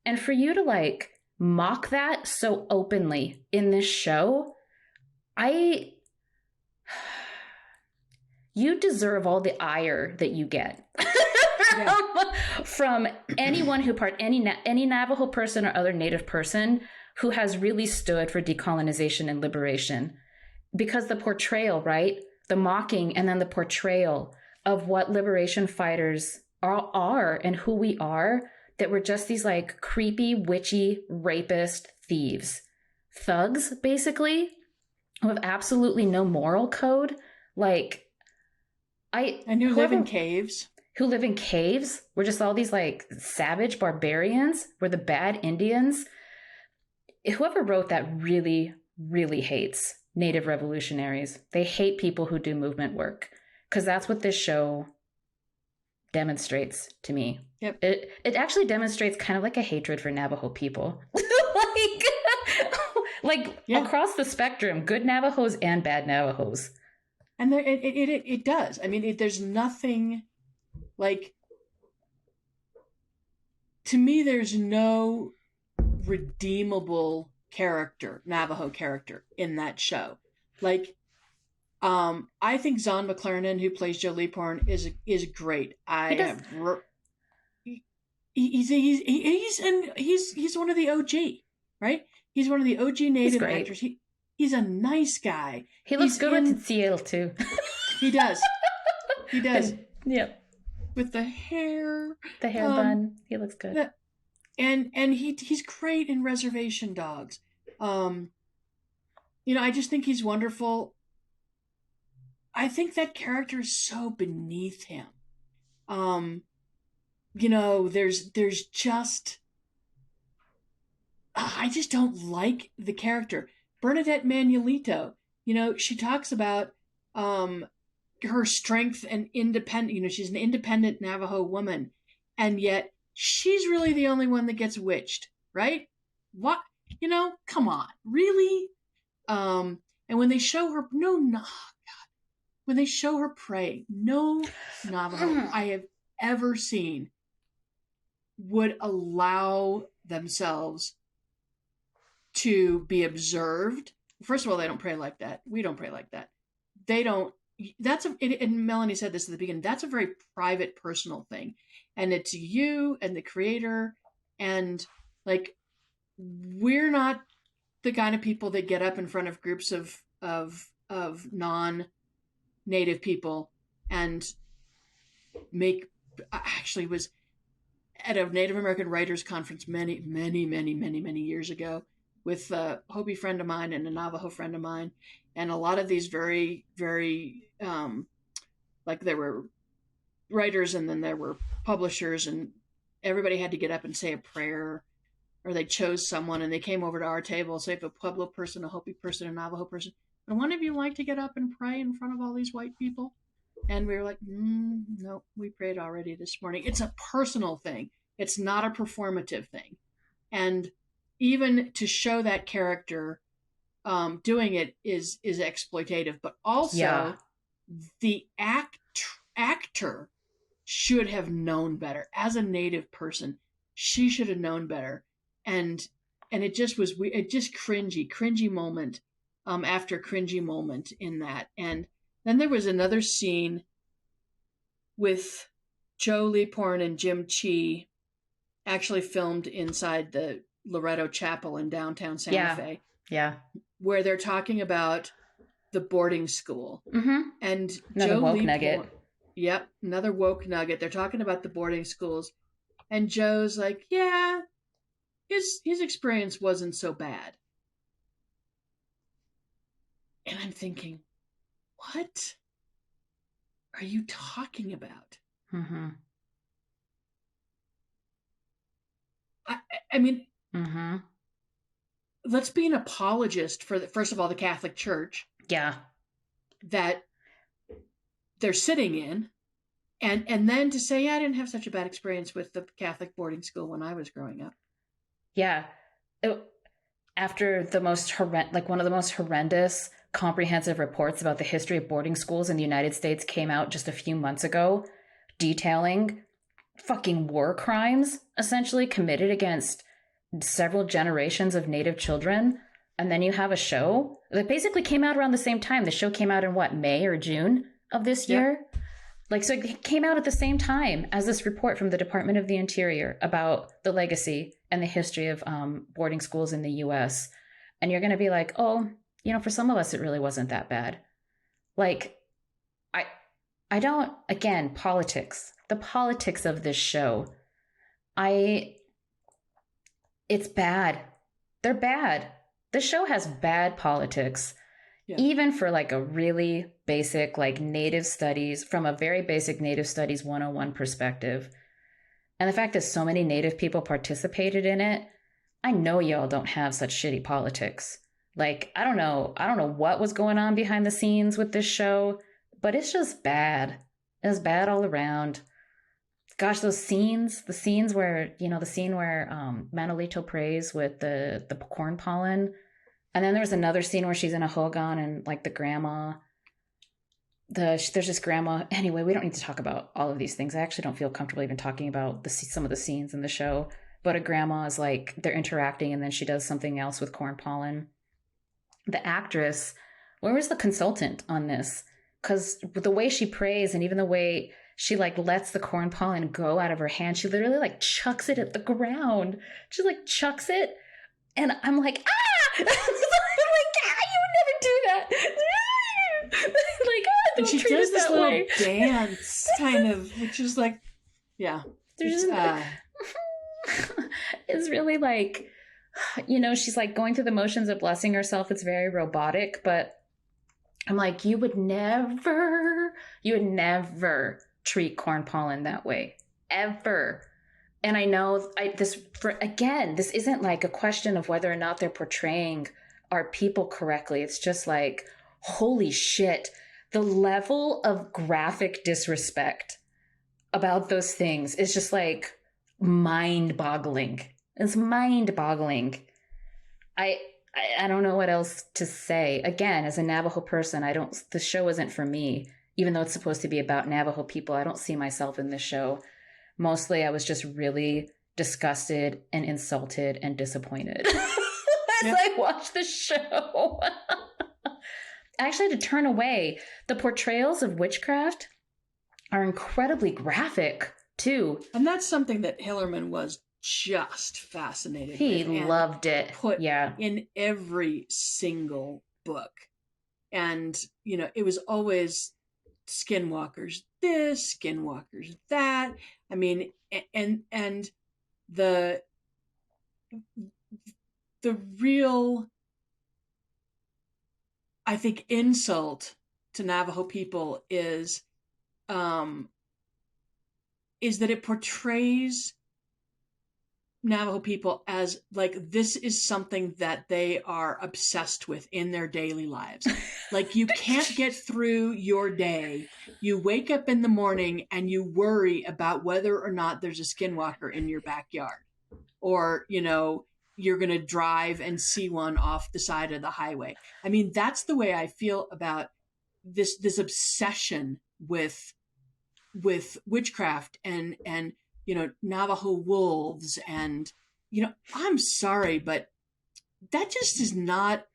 And for you to like mock that so openly in this show, you deserve all the ire that you get from anyone who any Navajo person or other Native person who has really stood for decolonization and liberation. Because the portrayal, right? The mocking and then the portrayal of what liberation fighters are and who we are, that we're just these like creepy, witchy, rapist thieves, thugs, basically, who have absolutely no moral code. Like, and who live in caves. We're just all these like savage barbarians. We're the bad Indians. Whoever wrote that really, really hates Native revolutionaries. They hate people who do movement work, because that's what this show demonstrates to me. Yep. It actually demonstrates kind of like a hatred for Navajo people. Across the spectrum, good Navajos and bad Navajos. And it does. I mean, there's nothing like, to me, there's no redeemable Navajo character in that show. Like, I think Zahn McClarnon, who plays Joe Leaphorn, is great. He's one of the OG, right? He's one of the OG Native actors. He's a nice guy. He looks good with CL too. He does. Yep. With the hair. The hair bun. He looks good. And he's great in Reservation Dogs. I just think he's wonderful. I think that character is so beneath him. There's just, I just don't like the character. Bernadette Manuelito, she talks about her strength and independent, she's an independent Navajo woman, and yet she's really the only one that gets witched, right? What? Come on, really? And when they show her, when they show her pray, no Navajo I have ever seen would allow themselves to be observed. First of all, they don't pray like that. We don't pray like that. They don't. And Melanie said this at the beginning, that's a very private, personal thing. And it's you and the creator. And like, we're not the kind of people that get up in front of groups of non-Native people and actually was at a Native American writers conference many, many, many, many, many years ago with a Hopi friend of mine and a Navajo friend of mine. And a lot of these very, very, there were writers and then there were publishers and everybody had to get up and say a prayer, or they chose someone and they came over to our table. So if a Pueblo person, a Hopi person, a Navajo person, would one of you like to get up and pray in front of all these white people? And we were like, no, we prayed already this morning. It's a personal thing. It's not a performative thing. And even to show that character doing it is exploitative, but also the actor should have known better. As a Native person, she should have known better. And it just was, it just cringy moment after cringy moment in that. And then there was another scene with Joe Leaporn and Jim Chi, actually filmed inside the Loretto Chapel in downtown Santa Fe. Yeah. Where they're talking about the boarding school. Mm-hmm. And another Joe woke Leaporn, nugget. Yep, another woke nugget. They're talking about the boarding schools. And Joe's like, yeah, his experience wasn't so bad. And I'm thinking, what are you talking about? Mm-hmm. I mean, mm-hmm. let's be an apologist for, first of all, the Catholic Church. Yeah. That they're sitting in. And then to say, I didn't have such a bad experience with the Catholic boarding school when I was growing up. Yeah. After the most one of the most horrendous comprehensive reports about the history of boarding schools in the United States came out just a few months ago, detailing fucking war crimes essentially committed against several generations of Native children. And then you have a show that basically came out around the same time. The show came out in May or June of this year? Like, so it came out at the same time as this report from the Department of the Interior about the legacy and the history of boarding schools in the U.S. And you're going to be like, oh, for some of us, it really wasn't that bad. Like, I don't, again, politics, the politics of this show, it's bad. They're bad. The show has bad politics. Yeah. Even for like a really basic, like Native studies, from a very basic Native Studies 101 perspective. And the fact that so many Native people participated in it, I know y'all don't have such shitty politics. Like, I don't know what was going on behind the scenes with this show, but it's just bad. It's bad all around. Gosh, the scenes where, the scene where Manolito prays with the corn pollen. And then there's another scene where she's in a hogan and like the grandma, there's this grandma. Anyway, we don't need to talk about all of these things. I actually don't feel comfortable even talking about some of the scenes in the show. But a grandma is like, they're interacting and then she does something else with corn pollen. The actress, where was the consultant on this? Because the way she prays and even the way she like lets the corn pollen go out of her hand, she literally like chucks it at the ground. She like chucks it. And I'm like, ah! I'm like, you would never do that. Like, don't she treat does it this that little way. dance, kind of, which is like, yeah. It's really like, she's like going through the motions of blessing herself. It's very robotic, but I'm like, you would never treat corn pollen that way, ever. And I know this isn't like a question of whether or not they're portraying our people correctly. It's just like, holy shit, the level of graphic disrespect about those things is just like mind-boggling. It's mind-boggling. I don't know what else to say. Again, as a Navajo person, the show isn't for me. Even though it's supposed to be about Navajo people, I don't see myself in this show. Mostly, I was just really disgusted and insulted and disappointed as I watched the show. I actually had to turn away. The portrayals of witchcraft are incredibly graphic, too. And that's something that Hillerman was just fascinated with. He loved it. Put in every single book. And, it was always skinwalkers this, skinwalkers that. I mean, and the real, I think, insult to Navajo people is that it portrays Navajo people as like this is something that they are obsessed with in their daily lives. Like you can't get through your day. You wake up in the morning and you worry about whether or not there's a skinwalker in your backyard, or you're going to drive and see one off the side of the highway. I mean, that's the way I feel about this obsession with witchcraft and Navajo wolves. And I'm sorry, but that just is not,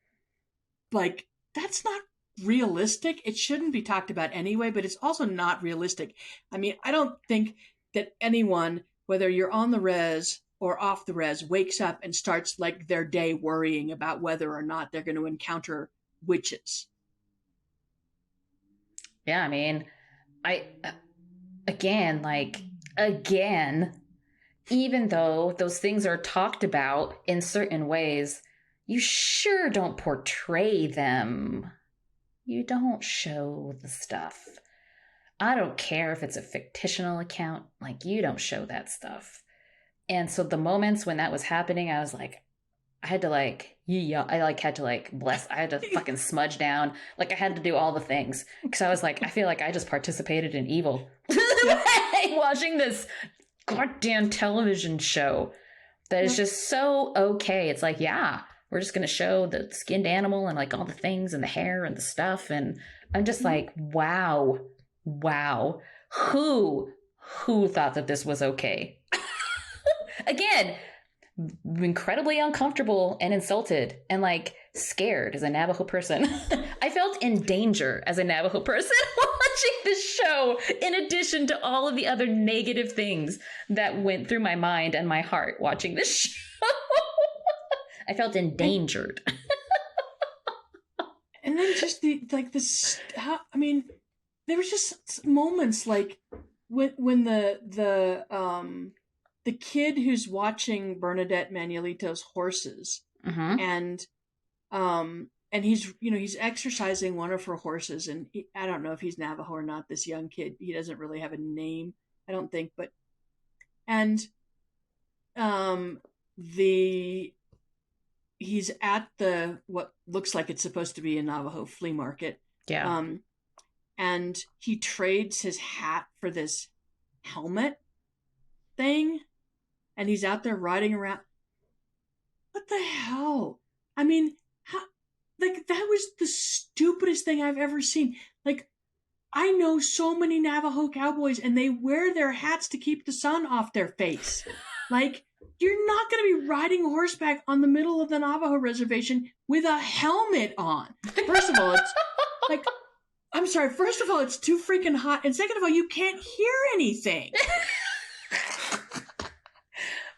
like, that's not realistic. It shouldn't be talked about anyway, but it's also not realistic. I mean, I don't think that anyone, whether you're on the res or off the res, wakes up and starts like their day worrying about whether or not they're going to encounter witches. Yeah, I mean, I again, even though those things are talked about in certain ways, you sure don't portray them. You don't show the stuff. I don't care if it's a fictional account, like, you don't show that stuff. And so the moments when that was happening, I was like, I had to bless, I had to fucking smudge down. Like, I had to do all the things. Because I was like, I feel like I just participated in evil. Watching this goddamn television show that is just so okay. It's like, yeah, we're just going to show the skinned animal and like all the things and the hair and the stuff. And I'm just like, wow. Who thought that this was okay? Again, incredibly uncomfortable and insulted and like scared as a Navajo person. I felt in danger as a Navajo person watching this show, in addition to all of the other negative things that went through my mind and my heart watching this show. I felt endangered. And then just there was just moments like when the kid who's watching Bernadette Manuelito's horses, and he's exercising one of her horses, and I don't know if he's Navajo or not. This young kid, he doesn't really have a name, I don't think, but he's at the what looks like it's supposed to be a Navajo flea market. Yeah. And he trades his hat for this helmet thing, and he's out there riding around. What the hell? I mean, that was the stupidest thing I've ever seen. Like, I know so many Navajo cowboys, and they wear their hats to keep the sun off their face. Like, you're not going to be riding horseback on the middle of the Navajo reservation with a helmet on. First of all, it's like, I'm sorry. First of all, it's too freaking hot. And second of all, you can't hear anything.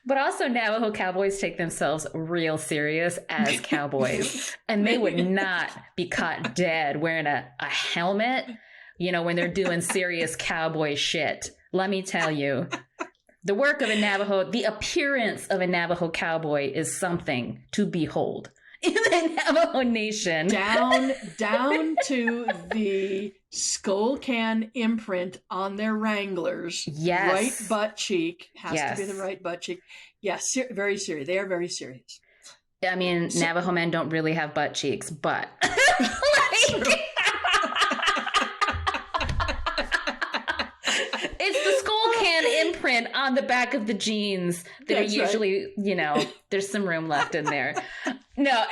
But also, Navajo cowboys take themselves real serious as cowboys. And they would not be caught dead wearing a helmet, when they're doing serious cowboy shit. Let me tell you, the work of a Navajo, the appearance of a Navajo cowboy is something to behold in the Navajo Nation. Down to the skull can imprint on their Wranglers. Yes. Right butt cheek has to be the right butt cheek. Yes, very serious. They are very serious. I mean, Navajo men don't really have butt cheeks, but it's the skull can imprint on the back of the jeans that are usually, there's some room left in there. No.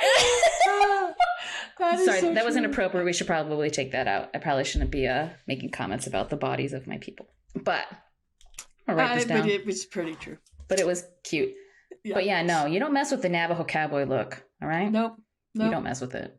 Sorry, that was inappropriate. We should probably take that out. I probably shouldn't be making comments about the bodies of my people. But I'll write this down. But it was pretty true. But it was cute. Yeah. But yeah, no, you don't mess with the Navajo cowboy look, all right? Nope. You don't mess with it.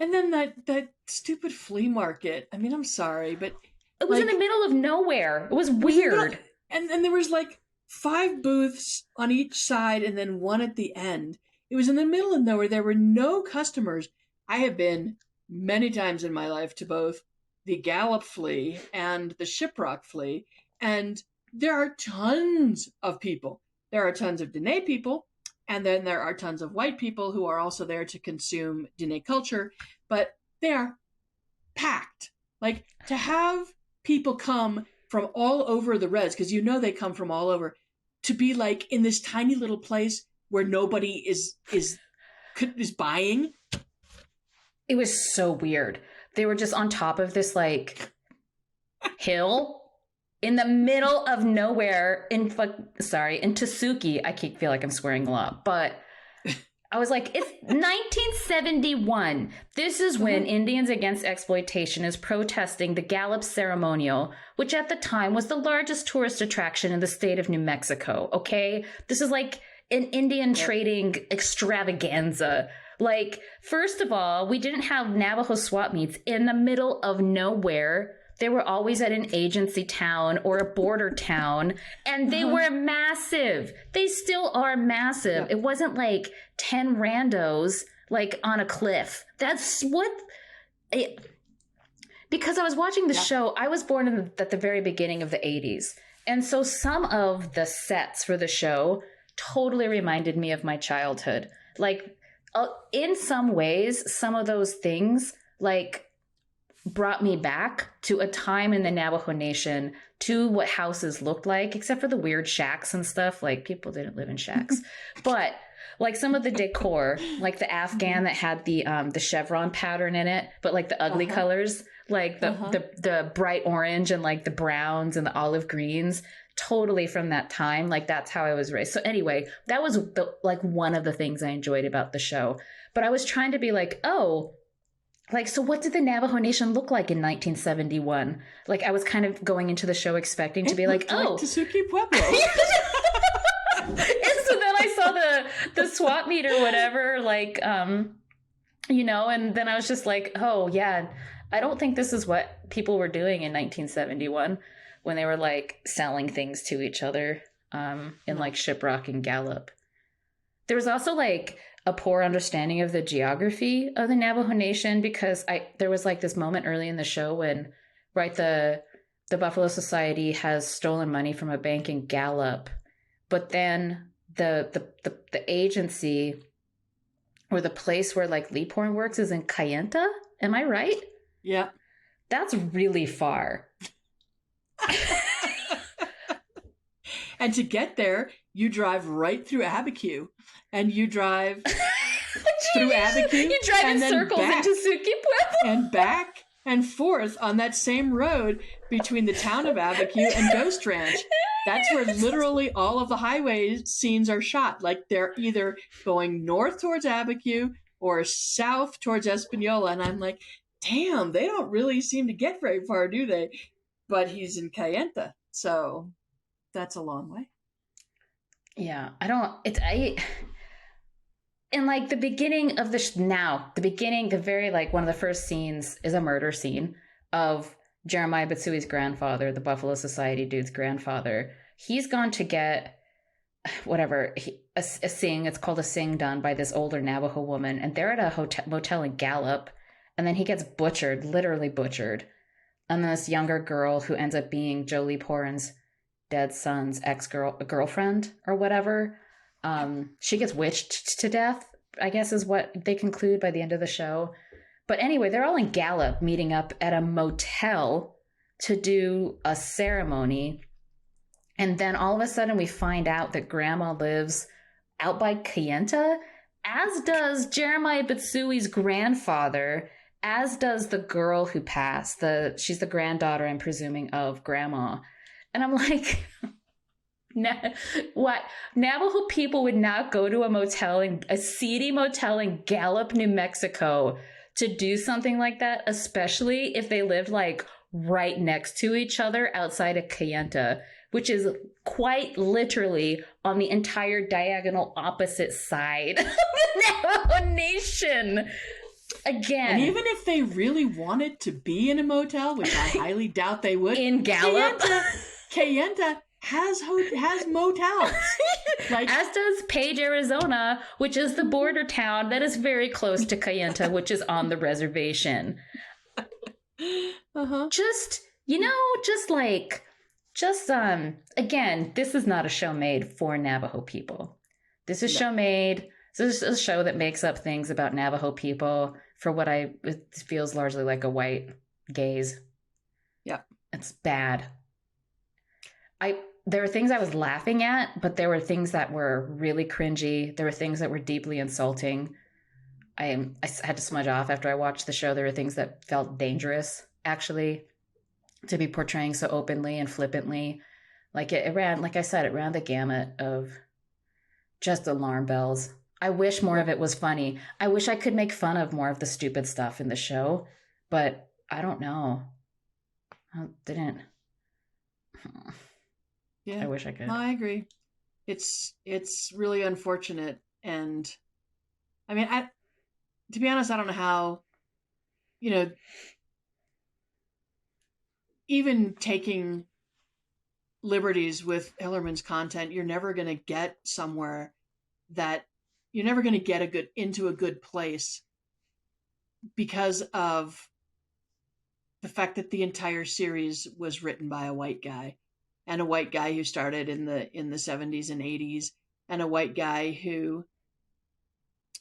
And then that stupid flea market. I mean, I'm sorry, but it was in the middle of nowhere. It was weird. And there was like 5 booths on each side and then one at the end. It was in the middle of nowhere. There were no customers. I have been many times in my life to both the Gallup flea and the Shiprock flea, and there are tons of people. There are tons of Diné people, and then there are tons of white people who are also there to consume Diné culture, but they are packed. Like, to have people come from all over the res, because they come from all over, to be like in this tiny little place where nobody is buying. It was so weird. They were just on top of this like hill in the middle of nowhere in Tasuki. I feel like I'm swearing a lot, but I was like, it's 1971. This is when Indians Against Exploitation is protesting the Gallup Ceremonial, which at the time was the largest tourist attraction in the state of New Mexico. Okay. This is like an Indian trading extravaganza. Like, first of all, we didn't have Navajo swap meets in the middle of nowhere. They were always at an agency town or a border town, and they were massive. They still are massive. It wasn't like 10 randos like on a cliff. That's what... Because I was watching the show, I was born at the very beginning of the 80s. And so some of the sets for the show totally reminded me of my childhood. Like, in some ways, some of those things, like, brought me back to a time in the Navajo Nation, to what houses looked like, except for the weird shacks and stuff. Like, people didn't live in shacks. But, like, some of the decor, like the Afghan that had the chevron pattern in it, but, like, the ugly colors, like the bright orange and, like, the browns and the olive greens, totally from that time. Like, that's how I was raised. So anyway, that was like one of the things I enjoyed about the show. But I was trying to be like, oh, like, so what did the Navajo Nation look like in 1971? Like, I was kind of going into the show expecting to be like, oh, Tasuki Pueblo. And so then I saw the swap meet or whatever, like, you know, and then I was just like, oh yeah, I don't think this is what people were doing in 1971 when they were like selling things to each other in like Shiprock and Gallup. There was also like a poor understanding of the geography of the Navajo Nation, because there was like this moment early in the show when, right, the Buffalo Society has stolen money from a bank in Gallup, but then the agency or the place where like Leaphorn works is in Kayenta. Am I right? Yeah. That's really far. And to get there, you drive right through Abiquiu, and you drive through Abiquiu. You drive in circles into Suki Pueblo. And back and forth on that same road between the town of Abiquiu and Ghost Ranch. That's where literally all of the highway scenes are shot. Like, they're either going north towards Abiquiu or south towards Espanola. And I'm like, damn, they don't really seem to get very far, do they? But he's in Kayenta, so that's a long way. Yeah, in like the beginning of the very, like, one of the first scenes is a murder scene of Jeremiah Bitsui's grandfather, the Buffalo Society dude's grandfather. He's gone to get whatever, a sing, it's called a sing, done by this older Navajo woman, and they're at a motel in Gallup, and then he gets butchered, literally butchered. And then this younger girl who ends up being Joe Leaphorn's dead son's girlfriend or whatever, she gets witched to death, I guess is what they conclude by the end of the show. But anyway, they're all in Gallup meeting up at a motel to do a ceremony. And then all of a sudden we find out that Grandma lives out by Kayenta, as does Jeremiah Bitsui's grandfather, as does the girl who passed. She's the granddaughter, I'm presuming, of Grandma. And I'm like, what? Navajo people would not go to a seedy motel in Gallup, New Mexico to do something like that, especially if they lived like right next to each other outside of Kayenta, which is quite literally on the entire diagonal opposite side of the Navajo Nation. Again. And even if they really wanted to be in a motel, which I highly doubt they would, in Gallup, Kayenta has motels. Like, as does Page, Arizona, which is the border town that is very close to Kayenta, which is on the reservation. Just, again, this is not a show made for Navajo people. This is a show that makes up things about Navajo people for what it feels largely like a white gaze. Yep. It's bad. there were things I was laughing at, but there were things that were really cringy. There were things that were deeply insulting. I had to smudge off after I watched the show. There were things that felt dangerous, actually, to be portraying so openly and flippantly. Like it ran, like I said, it ran the gamut of just alarm bells. I wish more of it was funny. I wish I could make fun of more of the stupid stuff in the show, but I don't know. I didn't. Yeah, I wish I could. no, I agree. It's really unfortunate, and I mean, to be honest, I don't know how, you know, even taking liberties with Hillerman's content, you're never going to get somewhere that you're never going to get into a good place because of the fact that the entire series was written by a white guy, and a white guy who started in the 70s and 80s, and a white guy who,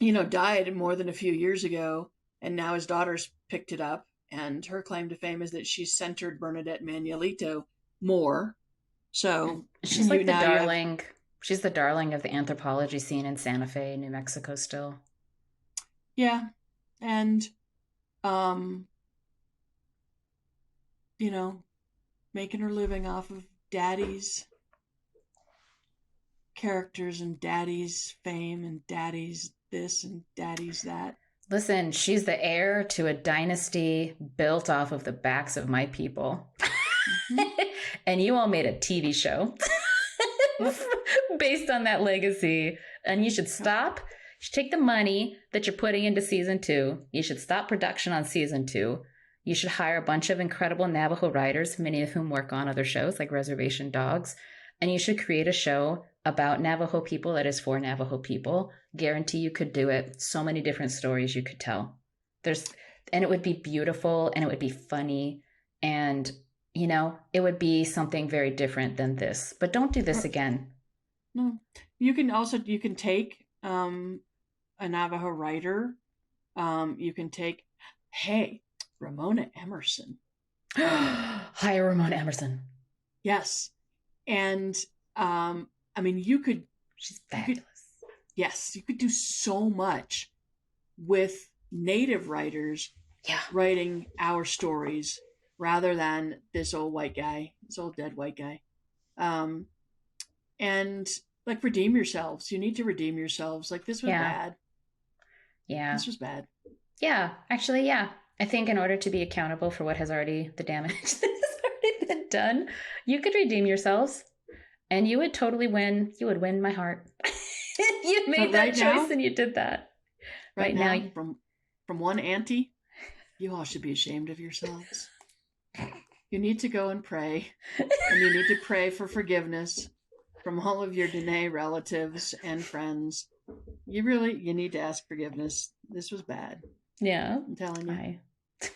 died more than a few years ago, and now his daughter's picked it up, and her claim to fame is that she's centered Bernadette Manuelito more. So she's like the darling. She's the darling of the anthropology scene in Santa Fe, New Mexico still. Yeah. And making her living off of daddy's characters and daddy's fame and daddy's this and daddy's that. Listen, she's the heir to a dynasty built off of the backs of my people. Mm-hmm. And you all made a TV show based on that legacy. And you should stop. You should take the money that you're putting into season 2. You should stop production on season 2. You should hire a bunch of incredible Navajo writers, many of whom work on other shows like Reservation Dogs. And you should create a show about Navajo people that is for Navajo people. Guarantee you could do it. So many different stories you could tell. And it would be beautiful, and it would be funny, and it would be something very different than this. But don't do this again. No. You can take a Navajo writer. You can take, Ramona Emerson. Hi, Ramona Emerson. Yes. And you could. She's fabulous. You could do so much with Native writers writing our stories rather than this old dead white guy. And like, redeem yourselves. You need to redeem yourselves. Like, this was bad. Yeah. This was bad. Yeah, actually, yeah. I think in order to be accountable for the damage that has already been done, you could redeem yourselves, and you would totally win. You would win my heart. You made that choice and you did that. Right now, from one auntie, you all should be ashamed of yourselves. You need to go and pray, and you need to pray for forgiveness from all of your Dene relatives and friends. You need to ask forgiveness. This was bad. Yeah, I'm telling you.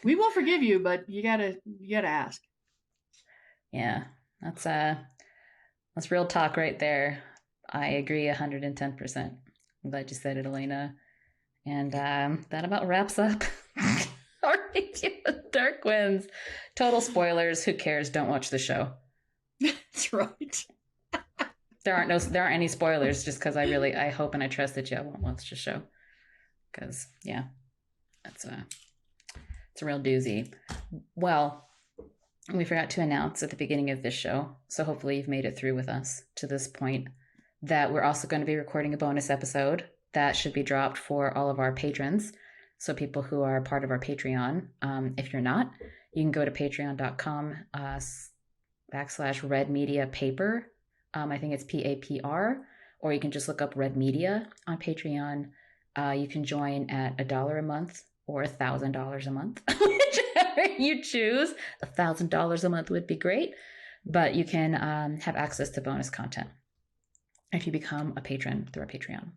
We will forgive you, but you gotta ask. Yeah, that's real talk right there. I agree 110%. I'm glad you said it, Elena. And that about wraps up our review of Dark Winds. Total spoilers. Who cares? Don't watch the show. That's right. There aren't any spoilers, just because I hope and I trust that you won't watch the show. Because it's a real doozy. Well, we forgot to announce at the beginning of this show, so hopefully you've made it through with us to this point, that we're also going to be recording a bonus episode that should be dropped for all of our patrons. So people who are part of our Patreon. If you're not, you can go to patreon.com /Red Media Paper. I think it's PAPR, or you can just look up Red Media on Patreon. You can join at $1 a month or $1,000 a month, whichever you choose. $1,000 a month would be great, but you can have access to bonus content if you become a patron through our Patreon.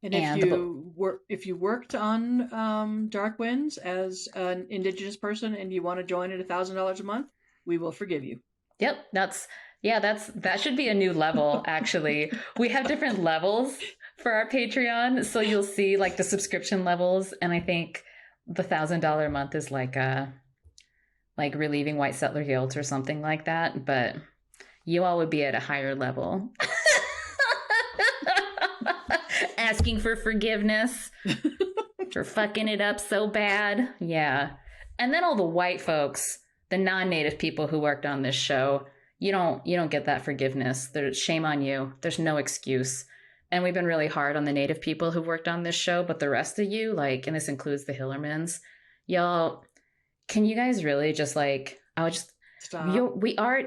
And if you worked on Dark Winds as an Indigenous person and you want to join at $1,000 a month, we will forgive you. Yep, that should be a new level. Actually, we have different levels for our Patreon, so you'll see like the subscription levels, and I think the $1,000 a month is like relieving white settler guilt or something like that. But you all would be at a higher level. Asking for forgiveness for fucking it up so bad. Yeah. And then all the white folks, the non-native people who worked on this show, you don't get that forgiveness. There's shame on you. There's no excuse. And we've been really hard on the native people who worked on this show, but the rest of you, like, and this includes the Hillermans, y'all, can you guys really just like, I would just Stop.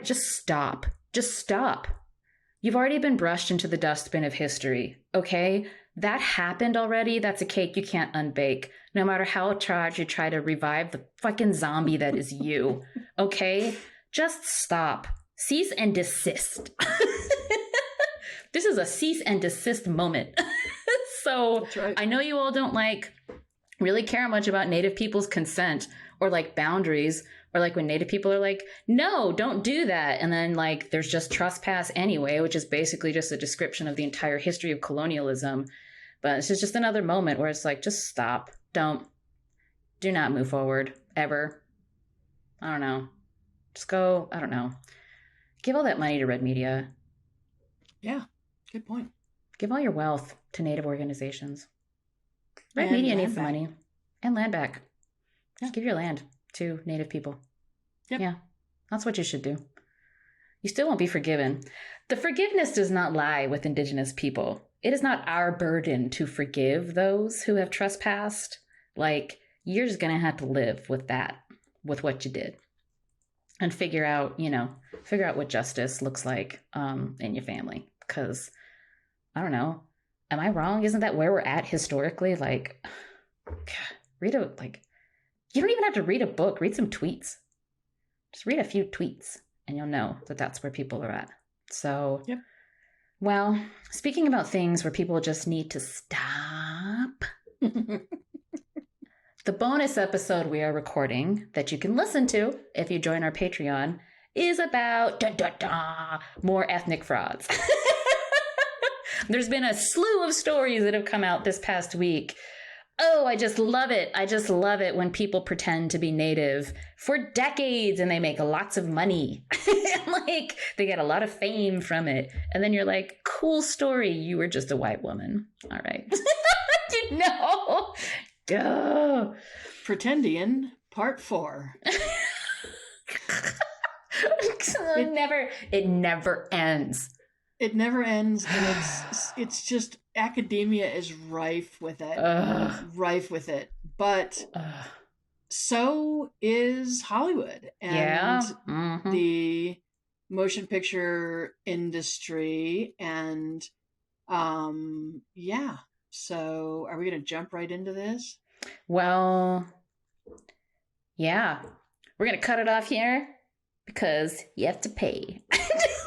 just stop. Just stop. You've already been brushed into the dustbin of history, okay? That happened already. That's a cake you can't unbake. No matter how hard you try to revive the fucking zombie that is you, okay? Just stop. Cease and desist. This is a cease and desist moment. So Right. I know you all don't like really care much about Native people's consent or like boundaries, or like when Native people are like, no, don't do that. And then like there's just trespass anyway, which is basically just a description of the entire history of colonialism. But it's just another moment where it's like, just stop. Do not move forward ever. I don't know. Just go, I don't know. Give all that money to Red Media. Yeah, good point. Give all your wealth to Native organizations. Red And Media land needs the back. money. And land back. Yeah. Just give your land to Native people. Yep. Yeah, that's what you should do. You still won't be forgiven. The forgiveness does not lie with Indigenous people. It is not our burden to forgive those who have trespassed. Like, you're just going to have to live with that, with what you did. And figure out what justice looks like in your family. Because, I don't know, am I wrong? Isn't that where we're at historically? Like, you don't even have to read a book. Read some tweets. Just read a few tweets and you'll know that that's where people are at. So, Yep. Well, speaking about things where people just need to stop, the bonus episode we are recording that you can listen to if you join our Patreon is about more ethnic frauds. There's been a slew of stories that have come out this past week. Oh, I just love it. I just love it when people pretend to be Native for decades and they make lots of money. Like, they get a lot of fame from it. And then you're like, cool story. You were just a white woman. All right. Duh. Pretendian Part 4. It never ends. It never ends, and it's just academia is rife with it. Ugh. Rife with it. But Ugh. so is Hollywood and Yeah. Mhm. the motion picture industry, and yeah. So are we going to jump right into this? Well, yeah. We're going to cut it off here because you have to pay.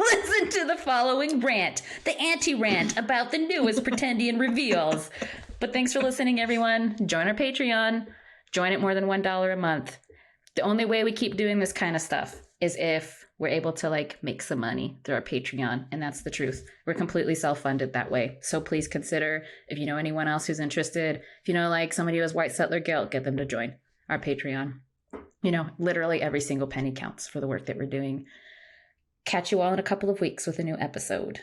Listen to the following rant, the anti-rant about the newest Pretendian reveals. But thanks for listening, everyone. Join our Patreon. Join at more than $1 a month. The only way we keep doing this kind of stuff is if we're able to like make some money through our Patreon. And that's the truth. We're completely self-funded that way. So please consider, if you know anyone else who's interested, if you know like somebody who has white settler guilt, get them to join our Patreon. Literally every single penny counts for the work that we're doing. Catch you all in a couple of weeks with a new episode.